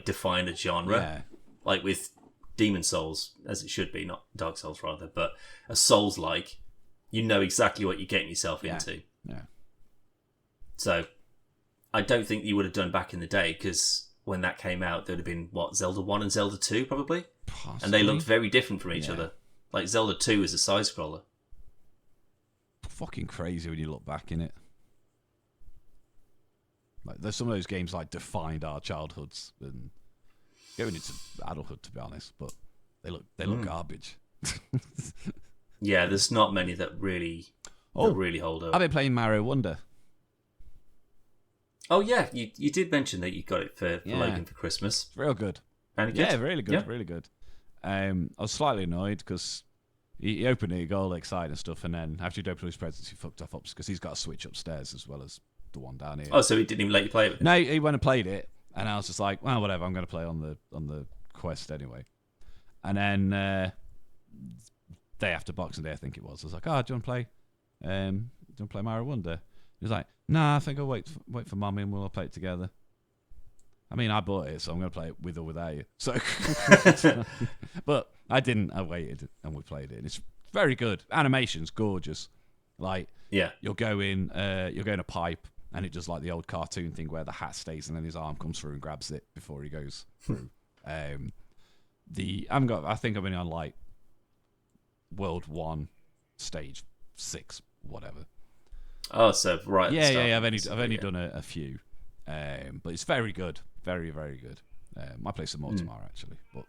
define a genre, like with Demon Souls, as it should be, not Dark Souls rather, but a Souls-like. You know exactly what you're getting yourself into. Yeah. So, I don't think you would have done back in the day, because when that came out, there'd have been, what, Zelda 1 and Zelda 2, probably? Possibly. And they looked very different from each other. Like, Zelda 2 is a side-scroller. Fucking crazy when you look back in it. Like, there's some of those games like defined our childhoods and going into adulthood, to be honest, but they look garbage. Yeah, there's not many that really hold up. I've been playing Mario Wonder. Oh yeah, you did mention that you got it for Logan for Christmas. It's real good. And yeah, really good, really good. I was slightly annoyed because he opened it, he got all excited and stuff, and then after he'd opened his presents, he fucked off because he's got a Switch upstairs as well as the one down here. Oh, so he didn't even let you play it? No, he went and played it, and I was just like, well, whatever, I'm going to play on the Quest anyway. And then day after Boxing Day, I think it was, I was like, oh, do you want to play? Do you want to play Mario Wonder? He was like, nah, I think I'll wait for Mummy and we'll all play it together. I mean, I bought it, so I'm going to play it with or without you. So, but I didn't. I waited and we played it. And it's very good. Animation's gorgeous. Like, you'll go in a pipe, and it does like the old cartoon thing where the hat stays and then his arm comes through and grabs it before he goes through. I think I've been on like World 1, Stage 6, whatever. Oh, so right. Yeah. I've only done a few, but it's very good, very very good. I play some more tomorrow actually, but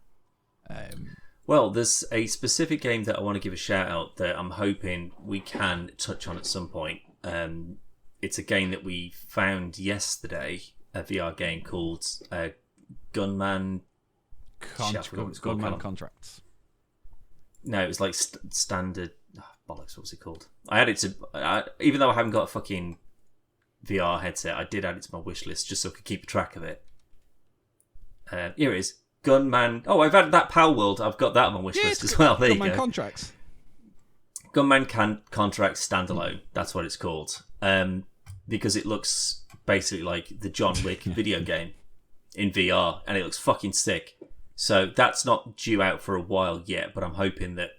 well, there's a specific game that I want to give a shout out that I'm hoping we can touch on at some point. It's a game that we found yesterday, a VR game called Gunman. Gunman Contracts. No, it was like standard. Bollocks, what's it called? I added it to, even though I haven't got a fucking VR headset, I did add it to my wish list just so I could keep track of it. Here it is. Gunman. Oh, I've added that Pal World. I've got that on my wish list as well. There you go. Gunman Contracts. Gunman Contracts Standalone. That's what it's called. Because it looks basically like the John Wick video game in VR, and it looks fucking sick. So that's not due out for a while yet, but I'm hoping that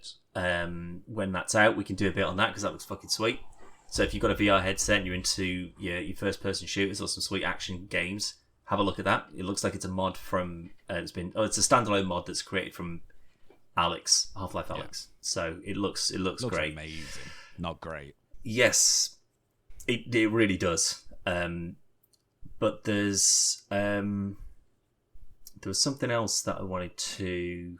when that's out, we can do a bit on that because that looks fucking sweet. So if you've got a VR headset and you're into your first-person shooters or some sweet action games, have a look at that. It looks like it's a mod from it's a standalone mod that's created from Alex, Half-Life Alex. So it looks great. Amazing, not great. Yes, it really does. But there was something else that I wanted to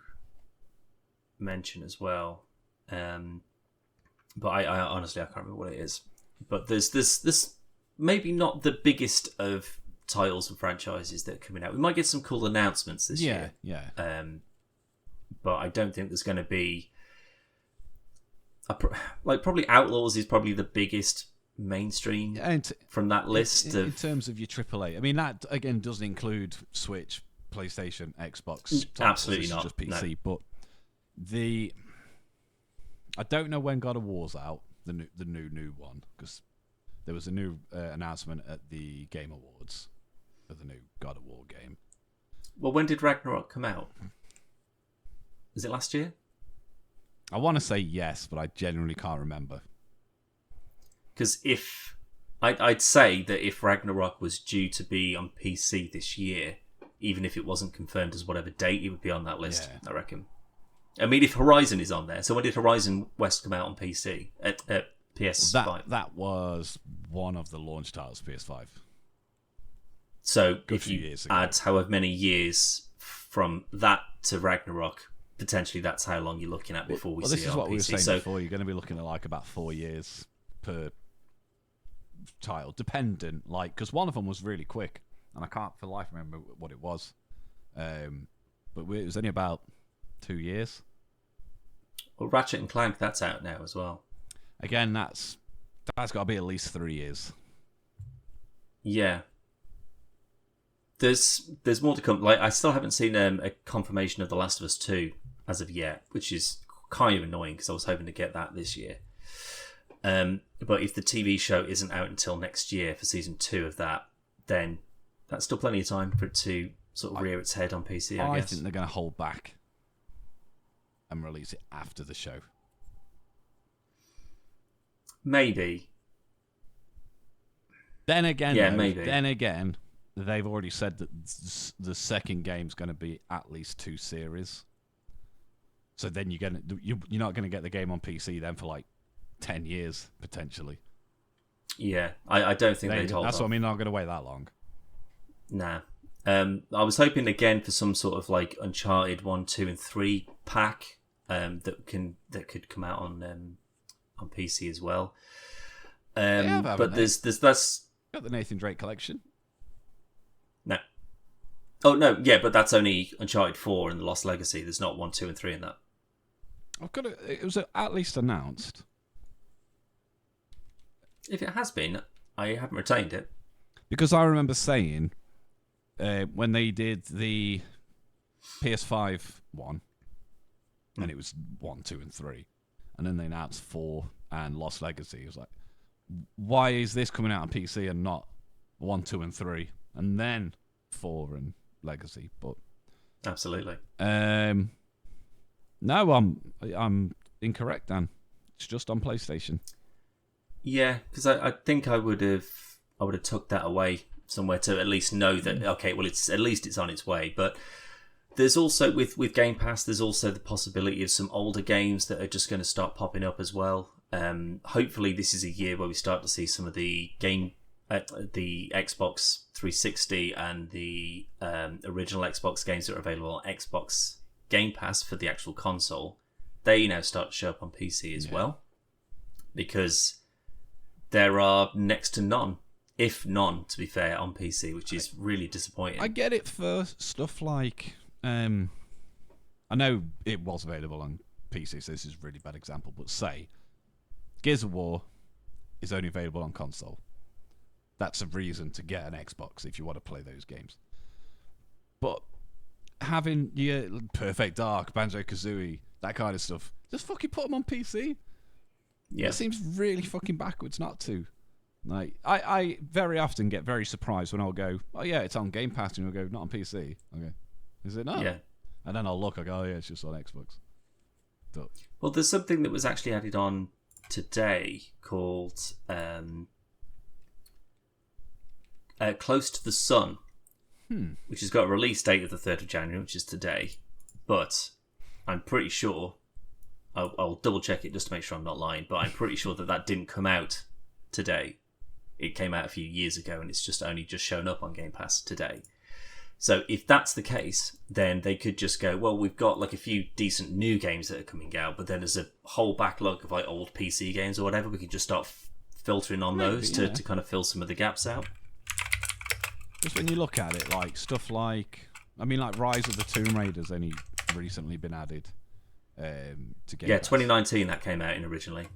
mention as well. But I honestly I can't remember what it is. But there's this maybe not the biggest of titles and franchises that are coming out. We might get some cool announcements this year. Yeah. But I don't think there's going to be probably Outlaws is probably the biggest mainstream from that list in terms of your AAA. I mean, that again doesn't include Switch, PlayStation, Xbox. Absolutely not. Just PC, no. But I don't know when God of War's out, the new one, because there was a new announcement at the Game Awards for the new God of War game. Well, when did Ragnarok come out? Was it last year? I want to say yes, but I genuinely can't remember. Because I'd say that if Ragnarok was due to be on PC this year, even if it wasn't confirmed as whatever date, it would be on that list, I reckon. I mean, if Horizon is on there, so when did Horizon West come out on PC? At PS5? That was one of the launch titles for PS5. So if you add however many years from that to Ragnarok, potentially that's how long you're looking at before we see it on PC. This is what we were saying before. You're going to be looking at like about 4 years per title, dependent. Because one of them was really quick, and I can't for life remember what it was. But it was only about 2 years. Well, Ratchet and Clank, that's out now as well. Again, that's got to be at least 3 years. Yeah. There's more to come. Like, I still haven't seen a confirmation of The Last of Us 2 as of yet, which is kind of annoying because I was hoping to get that this year. But if the TV show isn't out until next year for season 2 of that, then that's still plenty of time for it to sort of rear its head on PC, I guess. I think they're going to hold back and release it after the show. Maybe. Then again, Yeah, though, maybe. then again, they've already said that the second game's going to be at least 2 series. So then you're not going to get the game on PC then for like 10 years potentially. Yeah, I don't think they'd hold That's off. what I mean. They're not going to wait that long. Nah. I was hoping again for some sort of like Uncharted 1, 2, and 3 pack that could come out on PC as well. But there's that's got the Nathan Drake collection. No. Oh no, yeah, but that's only Uncharted 4 and The Lost Legacy. There's not 1, 2, and 3 in that. It was at least announced. If it has been, I haven't retained it. Because I remember saying when they did the PS5 one, and it was 1, 2, and 3, and then they announced 4 and Lost Legacy. It was like, why is this coming out on PC and not 1, 2, and 3, and then 4 and Legacy? But absolutely. No, I'm incorrect, Dan. It's just on PlayStation. Yeah, because I think I would have took that away somewhere to at least know that okay, well it's on its way. But there's also with Game Pass, there's also the possibility of some older games that are just going to start popping up as well. Hopefully, this is a year where we start to see some of the the Xbox 360 and the original Xbox games that are available on Xbox Game Pass for the actual console. They now start to show up on PC as well, because there are next to none, if none, to be fair, on PC, which is really disappointing. I get it for stuff like I know it was available on PC, so this is a really bad example, but say Gears of War is only available on console. That's a reason to get an Xbox if you want to play those games. But having Perfect Dark, Banjo-Kazooie, that kind of stuff, just fucking put them on PC. Yeah. It seems really fucking backwards not to. Like, I very often get very surprised when I'll go, oh yeah, it's on Game Pass, and you'll go, not on PC. Okay, is it not? Yeah. And then I'll look, I go, oh yeah, it's just on Xbox. But, well, there's something that was actually added on today called Close to the Sun, which has got a release date of the 3rd of January, which is today. But I'm pretty sure, I'll double check it just to make sure I'm not lying, but I'm pretty sure that didn't come out today. It came out a few years ago, and it's just only just shown up on Game Pass today. So if that's the case, then they could just go, well, we've got like a few decent new games that are coming out, but then there's a whole backlog of like old PC games or whatever. We could just start filtering on those to kind of fill some of the gaps out. Just when you look at it, like stuff like, I mean, like Rise of the Tomb Raider's only recently been added to Game Pass. 2019 that came out in originally.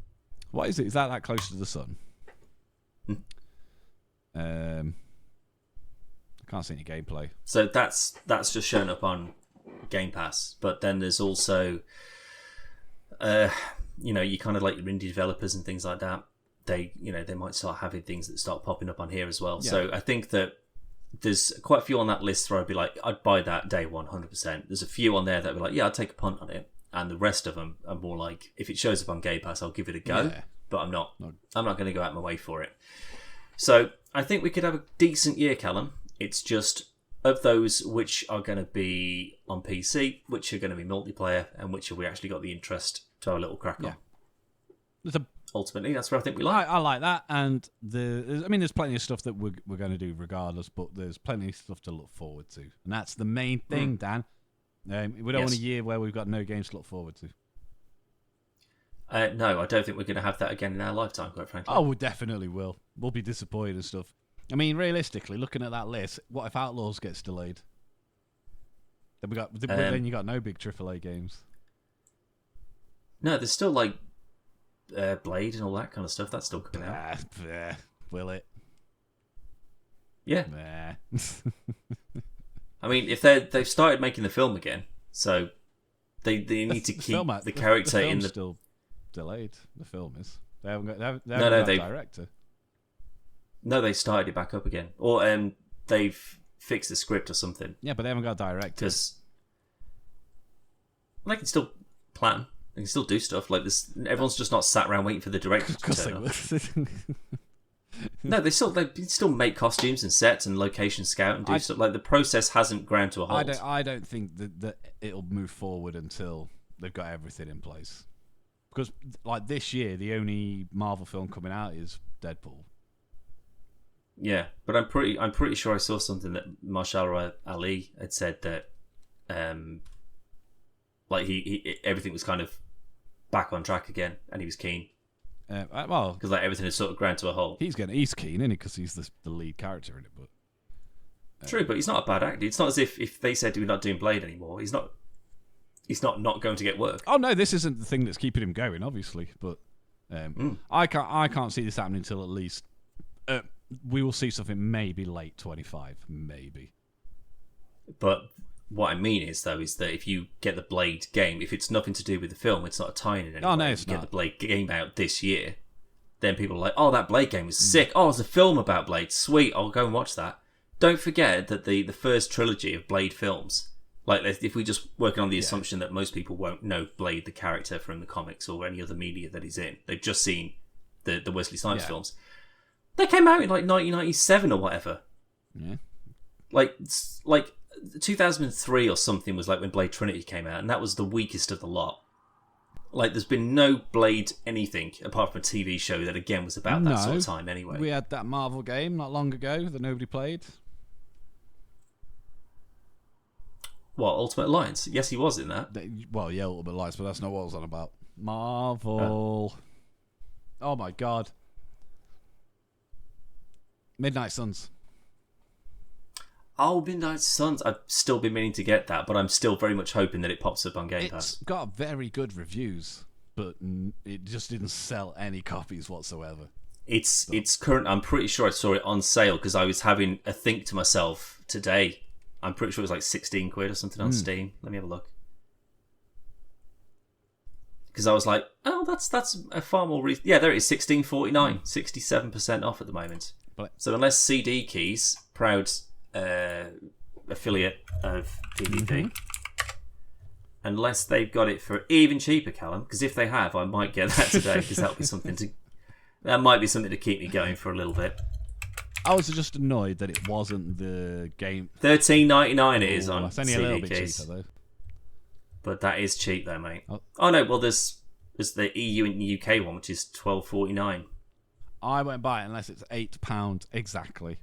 What is it? Is that Close to the Sun? I can't see any gameplay. So that's just shown up on Game Pass, but then there's also, you kind of like your indie developers and things like that. They might start having things that start popping up on here as well. Yeah. So I think that there's quite a few on that list where I'd be like, I'd buy that day 100%. There's a few on there that would be like, yeah, I'd take a punt on it. And the rest of them are more like, if it shows up on Game Pass, I'll give it a go. Yeah. But I'm not going to go out my way for it. So I think we could have a decent year, Callum. It's just of those which are going to be on PC, which are going to be multiplayer, and which have we actually got the interest to have a little crack on. Ultimately, that's what I think we like. I like that, and there's plenty of stuff that we're going to do regardless, but there's plenty of stuff to look forward to, and that's the main thing, Dan. We don't want a year where we've got no games to look forward to. No, I don't think we're going to have that again in our lifetime, quite frankly. Oh, we definitely will. We'll be disappointed and stuff. I mean, realistically, looking at that list, what if Outlaws gets delayed? Then you got no big AAA games. No, there's still like Blade and all that kind of stuff. That's still coming out. Will it? Yeah. I mean, if they've started making the film again, so they need to keep the character in the. Still delayed. The film is. They haven't got a director. No, they started it back up again, or they've fixed the script or something. Yeah, but they haven't got a director. Because they can still plan. They can still do stuff like this. Everyone's just not sat around waiting for the director to turn up. No, they still make costumes and sets and location scout and do stuff. Like the process hasn't ground to a halt. I don't think that it'll move forward until they've got everything in place. Because like this year, the only Marvel film coming out is Deadpool. Yeah, but I'm pretty sure I saw something that Mahershala Ali had said that, like he everything was kind of back on track again, and he was keen. Well, because like everything is sort of ground to a halt. He's keen, isn't he? Because he's the lead character in it. But true, but he's not a bad actor. It's not as if they said we're not doing Blade anymore. He's not going to get work. Oh no, this isn't the thing that's keeping him going, obviously. But I can't see this happening until at least we will see something maybe late 25, maybe. But what I mean is that if you get the Blade game, if it's nothing to do with the film, it's not a tie-in in any way. Oh no, it's you not. Get the Blade game out this year, then people are like, "Oh, that Blade game was sick. Oh, there's a film about Blade. Sweet, I'll go and watch that." Don't forget that the first trilogy of Blade films, like if we just working on the assumption that most people won't know Blade the character from the comics or any other media that he's in, they've just seen the Wesley Snipes films. They came out in like 1997 or whatever. Yeah. Like 2003 or something was like when Blade Trinity came out, and that was the weakest of the lot. Like, there's been no Blade anything apart from a TV show that again was about that sort of time anyway. We had that Marvel game not long ago that nobody played. What, Ultimate Alliance? Yes, he was in that. Well, yeah, Ultimate Alliance, but that's not what I was on about. Marvel. Oh my god. Midnight Suns. Oh, Midnight Suns. I've still been meaning to get that, but I'm still very much hoping that it pops up on Game Pass. It's got very good reviews, but it just didn't sell any copies whatsoever. It's current. I'm pretty sure I saw it on sale because I was having a think to myself today. I'm pretty sure it was like 16 quid or something on Steam. Let me have a look. Because I was like, oh, that's a far more reason. Yeah, there it is, 16.49, 67% off at the moment. So unless CD Keys, proud affiliate of PvP, unless they've got it for even cheaper, Callum, because if they have, I might get that today because that might be something to keep me going for a little bit. I was just annoyed that it wasn't the game. $13.99 it is on It's only CD a little bit Keys. cheaper though. But that is cheap though, mate. Oh no, well there's the EU and UK one, which is $12.49. I won't buy it unless it's £8 exactly.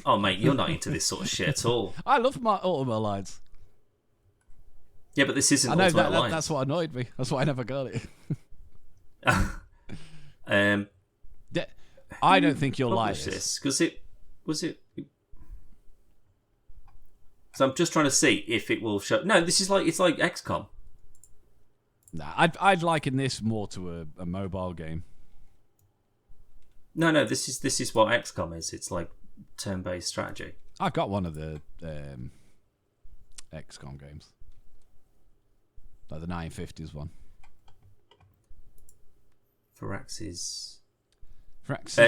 Oh mate, you're not into this sort of shit at all. I love my Ultimate Alliance. Yeah, but this isn't I know Ultimate Alliance. That's what annoyed me. That's why I never got it. I don't think you'll like this because it. So I'm just trying to see if it will show. No, this is it's like XCOM. Nah, I'd liken this more to a mobile game. No, this is what XCOM is. It's like turn-based strategy. I got one of the XCOM games, like the 950s one. Firaxis.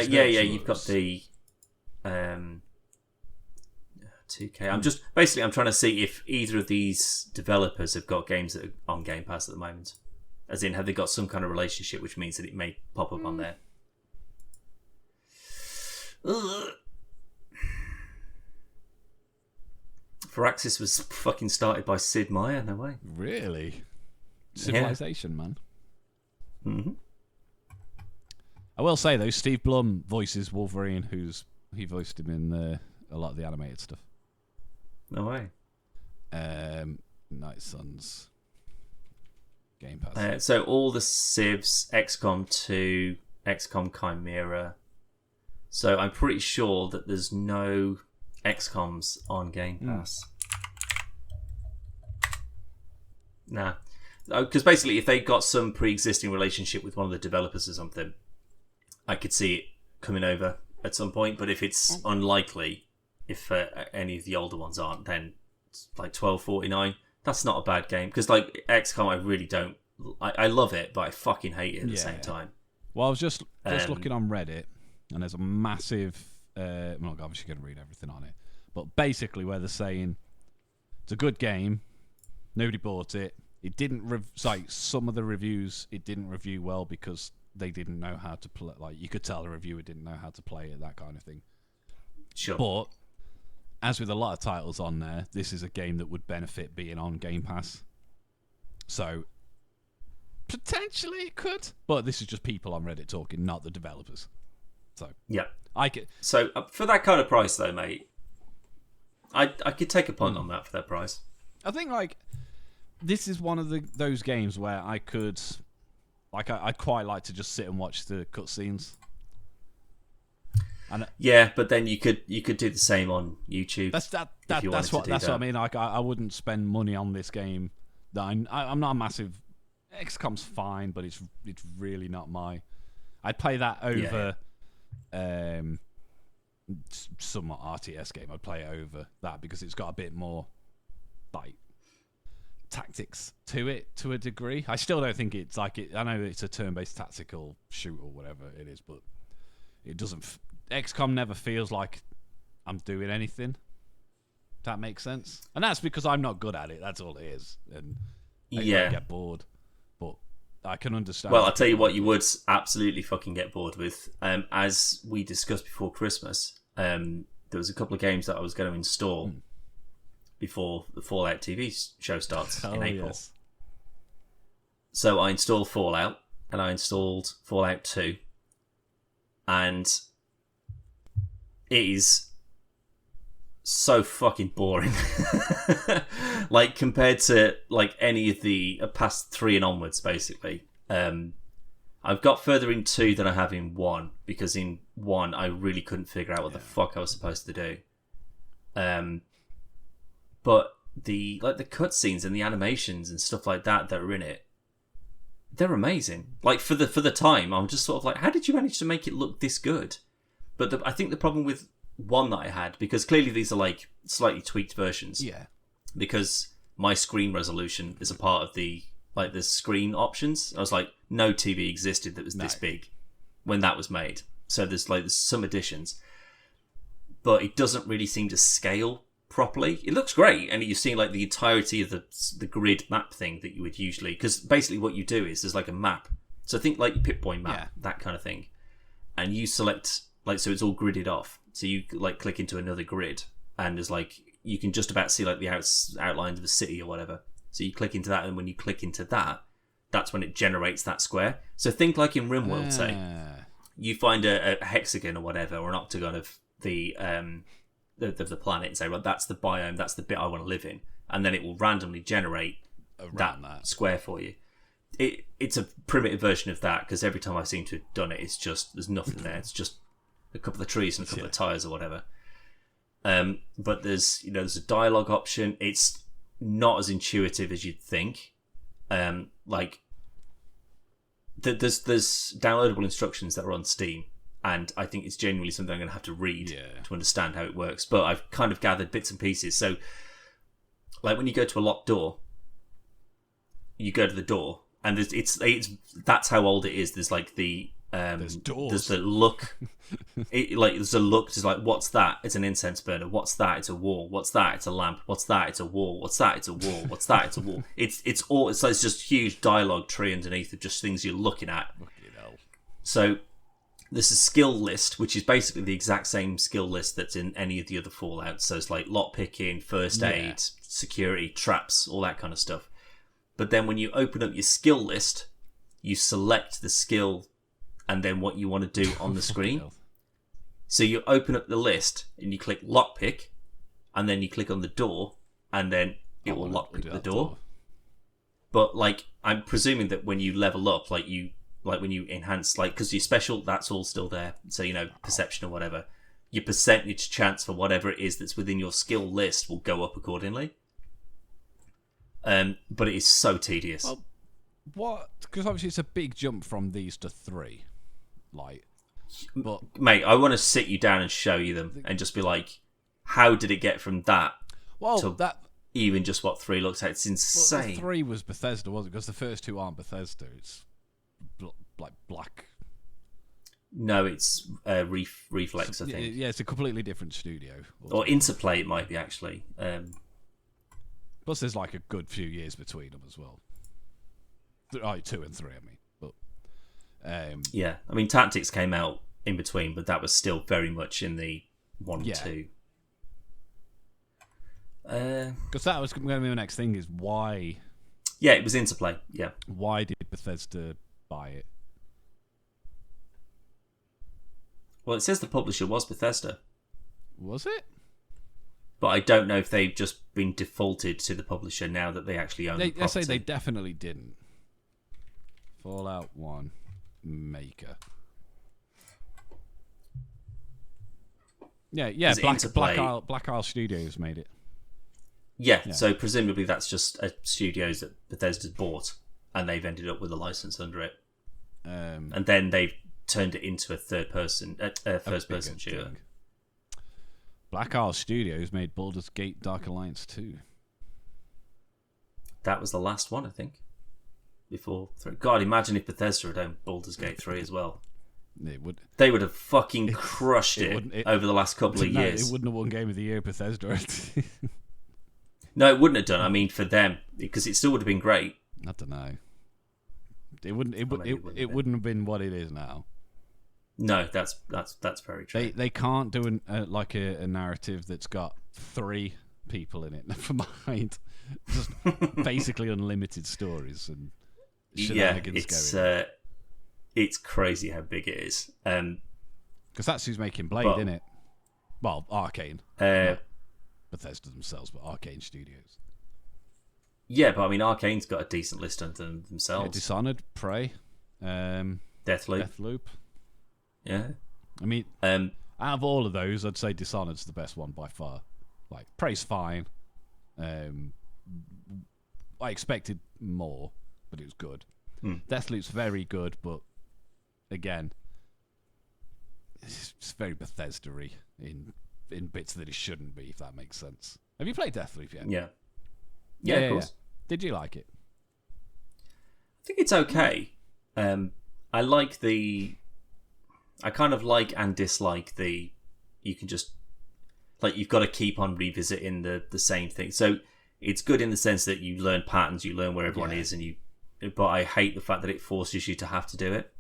Yeah, you've got the 2K. I'm trying to see if either of these developers have got games that are on Game Pass at the moment. As in, have they got some kind of relationship, which means that it may pop up on there. Firaxis was fucking started by Sid Meier, no way. Really? Civilization, man. Mm-hmm. I will say though, Steve Blum voices Wolverine, he voiced him in a lot of the animated stuff. No way. Night Suns. Game Pass. So all the Civs, XCOM 2, XCOM Chimera. So I'm pretty sure that there's no XCOMs on Game Pass. Nah. Because basically if they got some pre-existing relationship with one of the developers or something, I could see it coming over at some point. But if it's unlikely, if any of the older ones aren't, then it's like $12.49. That's not a bad game. Because like XCOM, I really don't. I love it, but I fucking hate it at the same time. Well, I was just looking on Reddit, and there's a massive. I'm not obviously going to read everything on it, but basically where they're saying it's a good game, nobody bought it. It didn't. Some of the reviews it didn't review well because they didn't know how to play. Like you could tell the reviewer didn't know how to play it, that kind of thing. Sure. But as with a lot of titles on there, this is a game that would benefit being on Game Pass. So potentially it could, but this is just people on Reddit talking, not the developers. So yeah, I could. So for that kind of price, though, mate, I could take a punt on that for that price. I think like this is one of those games where I could, like, I'd quite like to just sit and watch the cutscenes. And yeah, but then you could do the same on YouTube. That's what I mean. Like I wouldn't spend money on this game. That I'm not a massive. XCOM's fine, but it's really not my. I'd play that over some RTS game. I'd play it over that because it's got a bit more like tactics to it to a degree. I still don't think it's like it. I know it's a turn-based tactical shoot or whatever it is, but it doesn't. XCOM never feels like I'm doing anything. That makes sense, and that's because I'm not good at it. That's all it is, and I get bored. But I can understand. Well, I'll tell you what, you would absolutely fucking get bored with. As we discussed before Christmas, there was a couple of games that I was going to install before the Fallout TV show starts in April. Yes. So I installed Fallout, and I installed Fallout 2, and it is so fucking boring. Like, compared to like any of the past 3 and onwards, basically. I've got further in 2 than I have in 1, because in 1 I really couldn't figure out what the fuck I was supposed to do. But the cutscenes and the animations and stuff like that are in it, they're amazing. Like for the time, I'm just sort of like, how did you manage to make it look this good? But I think the problem with 1 that I had, because clearly these are like slightly tweaked versions. Yeah. Because my screen resolution is a part of the screen options. I was like, no TV existed that was this big when that was made. So there's some additions, but it doesn't really seem to scale properly. It looks great, and you're seeing like the entirety of the grid map thing that you would usually, because basically what you do is there's like a map. So think like your Pip-Boy map, that kind of thing, and you select so it's all gridded off. So you like click into another grid, and there's like you can just about see like the outlines of a city or whatever. So you click into that, and when you click into that, that's when it generates that square. So think like in RimWorld, say you find a hexagon or whatever, or an octagon of the planet, and say, well, that's the biome, that's the bit I want to live in, and then it will randomly generate that square for you. It's a primitive version of that, because every time I seem to have done it, it's just there's nothing there. It's just a couple of trees and a couple of tires or whatever. But there's a dialogue option. It's not as intuitive as you'd think. Like there's downloadable instructions that are on Steam, and I think it's genuinely something I'm going to have to read to understand how it works. But I've kind of gathered bits and pieces. So, like when you go to a locked door, you go to the door, and it's that's how old it is. There's like the there's doors. There's the look. There's a look. It's like, what's that? It's an incense burner. What's that? It's a wall. What's that? It's a lamp. What's that? It's a wall. What's that? It's a wall. What's that? It's a wall. It's just huge dialogue tree underneath of just things you're looking at. So there's a skill list, which is basically the exact same skill list that's in any of the other Fallouts. So it's like lock picking, first aid, security, traps, all that kind of stuff. But then when you open up your skill list, you select the skill and then what you want to do on the screen. So you open up the list and you click lockpick, and then you click on the door, and then it will lockpick the door. But like, I'm presuming that when you level up, when you enhance, because your special, that's all still there. So perception or whatever, your percentage chance for whatever it is that's within your skill list will go up accordingly. But it is so tedious. Well, what? Because obviously it's a big jump from these to 3. But mate, I want to sit you down and show you them and just be like, how did it get from that to even just what 3 looks like? It's insane. Well, 3 was Bethesda, wasn't it? Because the first 2 aren't Bethesda. It's like Black. No, it's Reflex, I think. Yeah, it's a completely different studio. Or Interplay, it might be, actually. Plus, there's like a good few years between them as well. 2 and 3, I mean. But Yeah, I mean, Tactics came out in between, but that was still very much in the 1 and 2. Because that was going to be the next thing, is why... Yeah, it was Interplay, yeah. Why did Bethesda buy it? Well, it says the publisher was Bethesda. Was it? But I don't know if they've just been defaulted to the publisher now that they actually own the property. I say they definitely didn't. Fallout 1 maker. Yeah. Black Isle Studios made it. Yeah, so presumably that's just a studios that Bethesda's bought, and they've ended up with a license under it. And then they've turned it into a first-person shooter. Thing. Black Isle Studios made Baldur's Gate Dark Alliance 2. That was the last one, I think. Before 3. God, imagine if Bethesda had owned Baldur's Gate 3 as well. They would have fucking crushed it over the last couple of years. It wouldn't have won Game of the Year, Bethesda. No, it wouldn't have done. I mean, for them, because it still would have been great. I don't know. It wouldn't have been what it is now. No, that's very true. They can't do a narrative that's got 3 people in it. Never mind, just basically unlimited stories and shenanigans going. It's crazy how big it is. Because that's who's making Blade, isn't it? Well, Arcane. Not Bethesda themselves, but Arcane Studios. Yeah, but I mean, Arcane's got a decent list under themselves. Yeah, Dishonored, Prey, Deathloop. Yeah. I mean, out of all of those, I'd say Dishonored's the best one by far. Like, Prey's fine. I expected more, but it was good. Deathloop's very good, but again, it's very Bethesda-y in bits that it shouldn't be, if that makes sense. Have you played Deathloop yet? Yeah. Yeah, of course. Yeah. Did you like it? I think it's okay. I like I kind of like and dislike you can just, like, you've got to keep on revisiting the same thing. So it's good in the sense that you learn patterns, you learn where everyone is, but I hate the fact that it forces you to have to do it.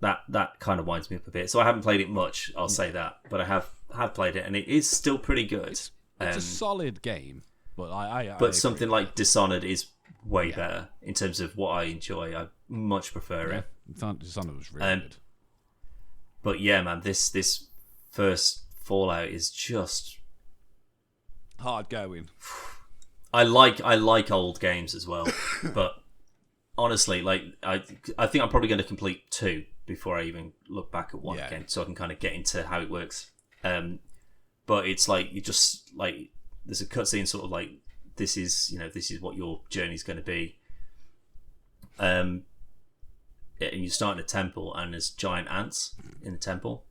That kind of winds me up a bit. So I haven't played it much, I'll say that, but I have played it, and it is still pretty good. It's a solid game, but but something like Dishonored is way better in terms of what I enjoy. I much prefer it. Dishonored was really good. But yeah, man, this first Fallout is just hard going. I like old games as well, but honestly, like I think I'm probably going to complete 2 before I even look back at 1 again, so I can kind of get into how it works. But it's like you just like there's a cutscene sort of like this is what your journey's going to be. And you start in a temple, and there's giant ants in the temple.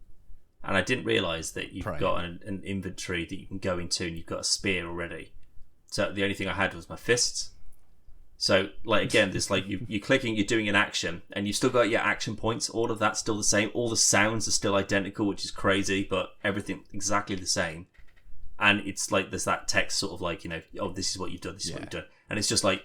And I didn't realise that you've got an inventory that you can go into, and you've got a spear already. So the only thing I had was my fists. So, like, again, this like you're clicking, you're doing an action, and you've still got your action points. All of that's still the same. All the sounds are still identical, which is crazy, but everything exactly the same. And it's like there's that text sort of like, oh, this is what you've done, this is what you've done. And it's just like,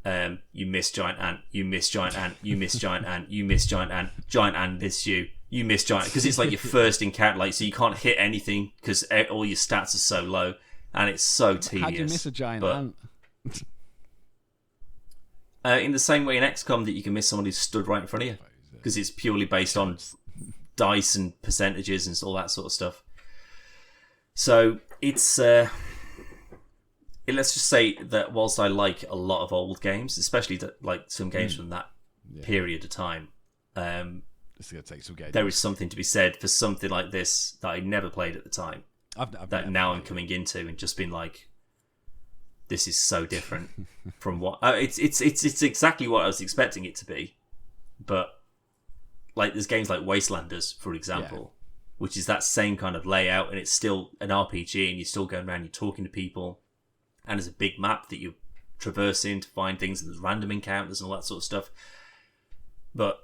you miss giant ant, you miss giant ant, you miss giant ant, you miss giant ant this you miss giant, because it's like your first encounter, like, so you can't hit anything because all your stats are so low, and it's so tedious. How do you miss a giant ant? In the same way in XCOM that you can miss someone who's stood right in front of you, because it's purely based on dice and percentages and all that sort of stuff. So it's let's just say that whilst I like a lot of old games, especially like some games from that period of time, it's gonna take some games. There is something to be said for something like this that I never played at the time. That now I'm coming into and just been like, this is so different from what it's exactly what I was expecting it to be. But like there's games like Wastelanders, for example, which is that same kind of layout, and it's still an RPG, and you're still going around, you're talking to people, and there's a big map that you're traversing to find things, and there's random encounters and all that sort of stuff. But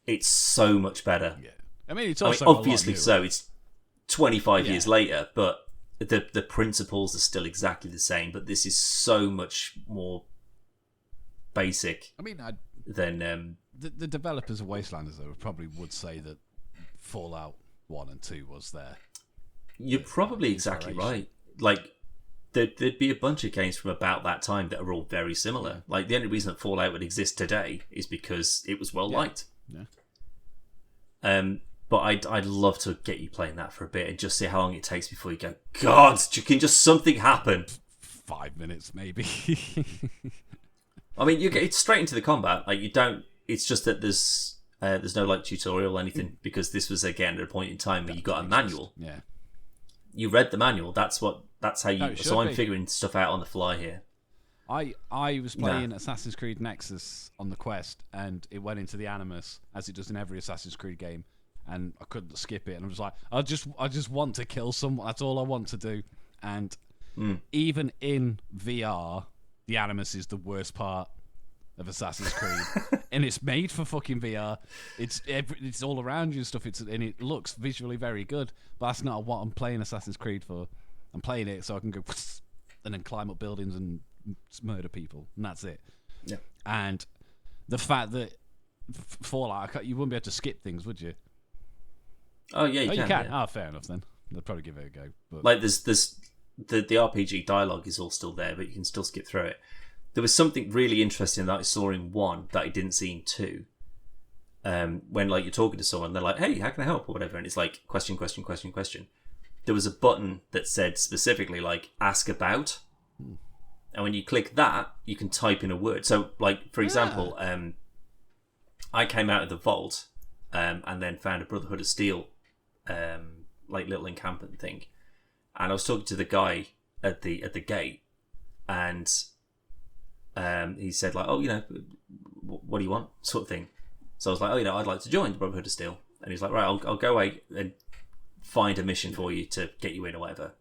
it's so much better. Yeah, I mean, it's also obviously so. It's 25 years later, but the principles are still exactly the same. But this is so much more basic. I mean, than the developers of Wastelanders though probably would say that Fallout 1 and 2 was there. You're probably exactly right. Like, there'd be a bunch of games from about that time that are all very similar. Yeah. Like, the only reason that Fallout would exist today is because it was well liked. Yeah. But I'd love to get you playing that for a bit and just see how long it takes before you go, God, can just something happen? 5 minutes, maybe. I mean, you get straight into the combat. Like, you don't. It's just that there's no like tutorial or anything, because this was again at a point in time where you got a manual. Yeah. You read the manual. That's how you. So I'm figuring stuff out on the fly here. I was playing Assassin's Creed Nexus on the Quest, and it went into the Animus as it does in every Assassin's Creed game, and I couldn't skip it. And I was like, I just want to kill someone. That's all I want to do. And even in VR, the Animus is the worst part of Assassin's Creed, and it's made for fucking VR. It's all around you and stuff. And it looks visually very good, but that's not what I'm playing Assassin's Creed for. I'm playing it so I can go and then climb up buildings and murder people, and that's it. Yeah. And the fact that Fallout, you wouldn't be able to skip things, would you? Oh yeah, you can. Yeah. Oh, fair enough then. I'd probably give it a go. But like there's the RPG dialogue is all still there, but you can still skip through it. There was something really interesting that I saw in 1 that I didn't see in 2. When like you're talking to someone, they're like, "Hey, how can I help?" or whatever, and it's like question, question, question, question. There was a button that said specifically like "ask about," and when you click that, you can type in a word. So, like for example, I came out of the vault and then found a Brotherhood of Steel like little encampment thing, and I was talking to the guy at the gate, and he said like, "Oh, what do you want?" sort of thing. So I was like, "Oh, I'd like to join the Brotherhood of Steel," and he's like, "Right, I'll go away and find a mission for you to get you in or whatever."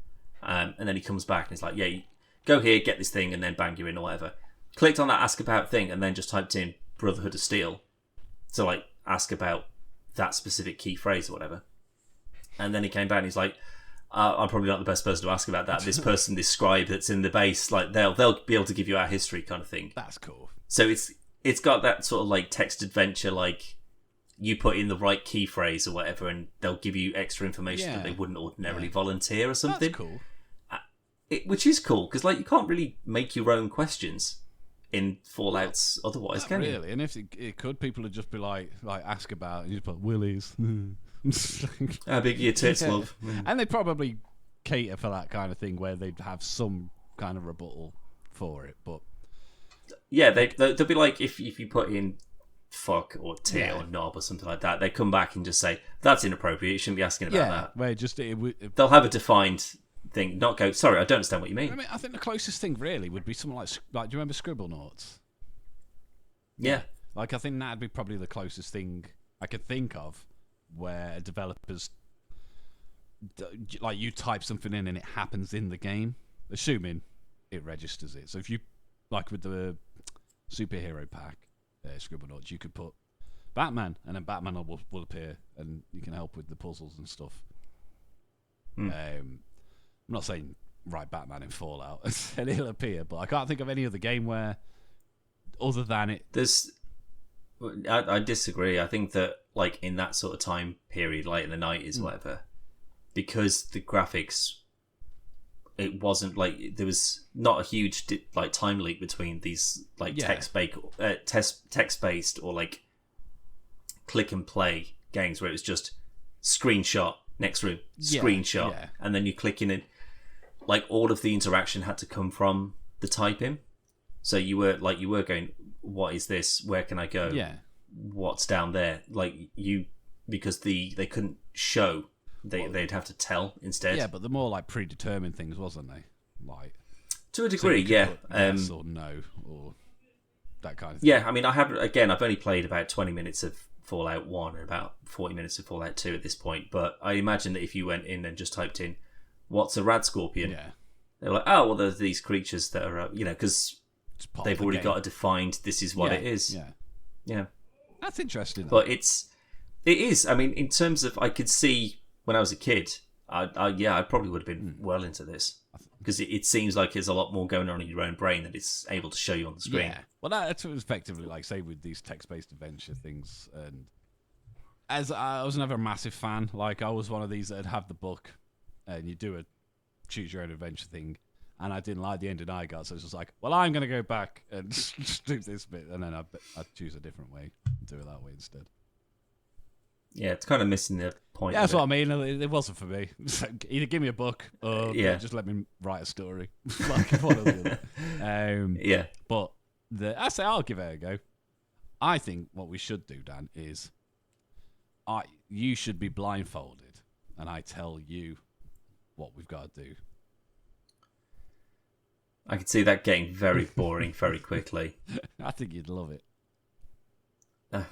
And then he comes back and he's like, "Yeah, you go here, get this thing, and then bang you in or whatever." Clicked on that ask about thing and then just typed in Brotherhood of Steel. So like ask about that specific key phrase or whatever. And then he came back and he's like, "I'm probably not the best person to ask about that. This person, this scribe that's in the base, like they'll be able to give you our history," kind of thing. That's cool. So it's got that sort of like text adventure, like you put in the right key phrase or whatever, and they'll give you extra information that they wouldn't ordinarily volunteer or something. That's cool. Which is cool because like you can't really make your own questions in Fallouts otherwise, can you? Really, and if it could, people would just be like ask about, and you just put Willies. How big are your tits, love? And they probably cater for that kind of thing where they'd have some kind of rebuttal for it, but yeah, they'll be like if you put in fuck or tit or knob or something like that, they come back and just say that's inappropriate. You shouldn't be asking about that. Where just they'll have a defined thing, not go. Sorry, I don't understand what you mean. I mean, I think the closest thing really would be something like do you remember Scribblenauts? Yeah. Like I think that'd be probably the closest thing I could think of where developers like you type something in and it happens in the game, assuming it registers it. So if you like with the superhero pack, Scribblenauts, you could put Batman, and then Batman will appear, and you can help with the puzzles and stuff. I'm not saying write Batman in Fallout and he'll appear, but I can't think of any other game where, other than it. I disagree. I think that like in that sort of time period, like in the 90s, whatever, because the graphics, it wasn't like there was not a huge like time leap between these like text-based or like click and play games where it was just screenshot, next room, screenshot, and then you click in it. Like all of the interaction had to come from the typing. So you were going, what is this? Where can I go? Yeah. What's down there? Like because they couldn't show. They'd have to tell instead. Yeah, but the more like predetermined things, wasn't they? Like to a degree, yeah. Yes or no, or that kind of thing. Yeah, I mean, I've only played about 20 minutes of Fallout 1 and about 40 minutes of Fallout 2 at this point. But I imagine that if you went in and just typed in, "What's a rad scorpion?" They're like, "Oh, well, there's these creatures that are, because they've already got a defined. This is what it is." Yeah. That's interesting. But it is. I mean, in terms of, I could see when I was a kid, I probably would have been well into this because it seems like there's a lot more going on in your own brain that it's able to show you on the screen. Yeah, well, that's what it's effectively like, say, with these text-based adventure things. And as I was never a massive fan, like I was one of these that'd have the book, and you do a choose your own adventure thing, and I didn't like the ending I got, so it's just like, well, I'm going to go back and just do this bit, and then I'd choose a different way and do it that way instead. Yeah, it's kind of missing the point. Yeah, that's what I mean. It wasn't for me. So either give me a book or just let me write a story. Like one or the other. Yeah. But I say I'll give it a go. I think what we should do, Dan, is you should be blindfolded, and I tell you what we've got to do. I could see that getting very boring very quickly. I think you'd love it.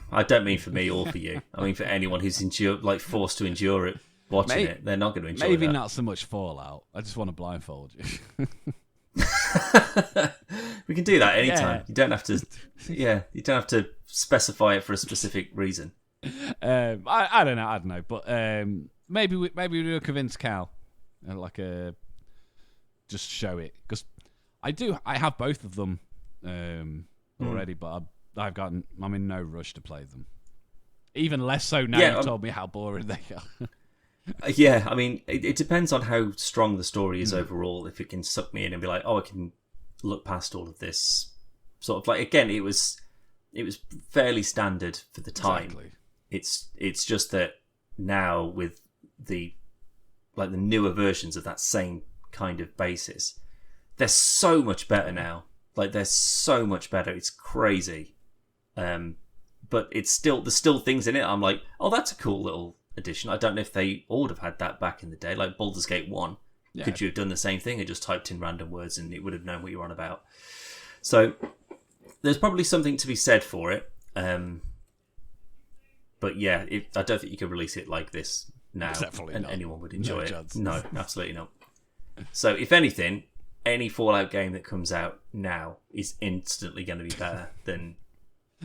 I don't mean for me or for you. I mean for anyone who's forced to endure it, watching it. They're not going to enjoy it. Maybe not so much Fallout. I just want to blindfold you. We can do that anytime. Yeah. You don't have to. Yeah, you don't have to specify it for a specific reason. I don't know. But maybe we'll convince Cal, just show it, because I have both of them already, but I'm in no rush to play them. Even less so now you've told me how boring they are. Yeah, I mean, it depends on how strong the story is overall. If it can suck me in and be like, oh, I can look past all of this. Sort of like, again, it was fairly standard for the time. Exactly. It's just that now with the newer versions of that same kind of basis, they're so much better now. Like, they're so much better. It's crazy. But there's still things in it. I'm like, oh, that's a cool little addition. I don't know if they all would have had that back in the day. Like Baldur's Gate 1. Yeah. Could you have done the same thing and just typed in random words and it would have known what you were on about? So there's probably something to be said for it. But yeah, I don't think you could release it like this now. Definitely and not. Anyone would enjoy it. Chance. No, absolutely not. So if anything, any Fallout game that comes out now is instantly going to be better than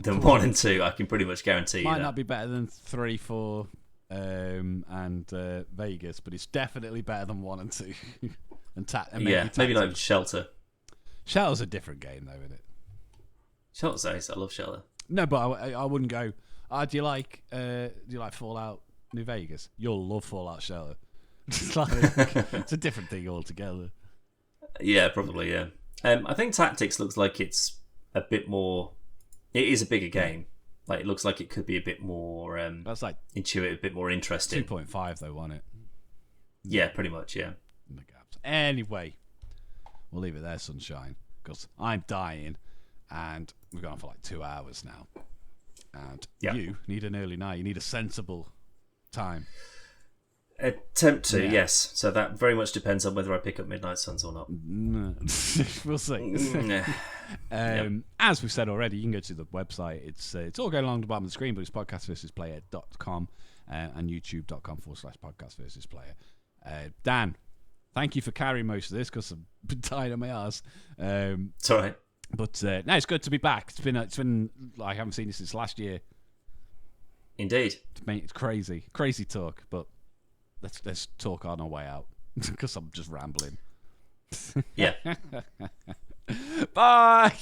1 and 2. I can pretty much guarantee you that. Might not be better than 3, 4, and Vegas, but it's definitely better than 1 and 2. and maybe not even Shelter. Shelter's a different game, though, isn't it? Shelter's nice. I love Shelter. No, but I wouldn't go. Do you like Fallout New Vegas? You'll love Fallout Shelter. It's a different thing altogether. Yeah, probably. Yeah. I think Tactics looks like it's a bit more. It is a bigger game. Like, it looks like it could be a bit more that's like intuitive, a bit more interesting. 2.5 though, wasn't it? Yeah, pretty much. Yeah. In the gaps. Anyway, we'll leave it there, sunshine, because I'm dying, and we've gone for like 2 hours now, and you need an early night. You need a sensible time. Attempt to, yes. So that very much depends on whether I pick up Midnight Suns or not. We'll see. As we've said already, you can go to the website. It's all going along the bottom of the screen, but it's podcastversusplayer.com and youtube.com/podcastversusplayer. Dan, thank you for carrying most of this, because I've been tired of my ass. It's all right. But no, it's good to be back. It's been like I haven't seen you since last year. Indeed. It's crazy talk, but let's talk on our way out, because I'm just rambling. Yeah. Bye.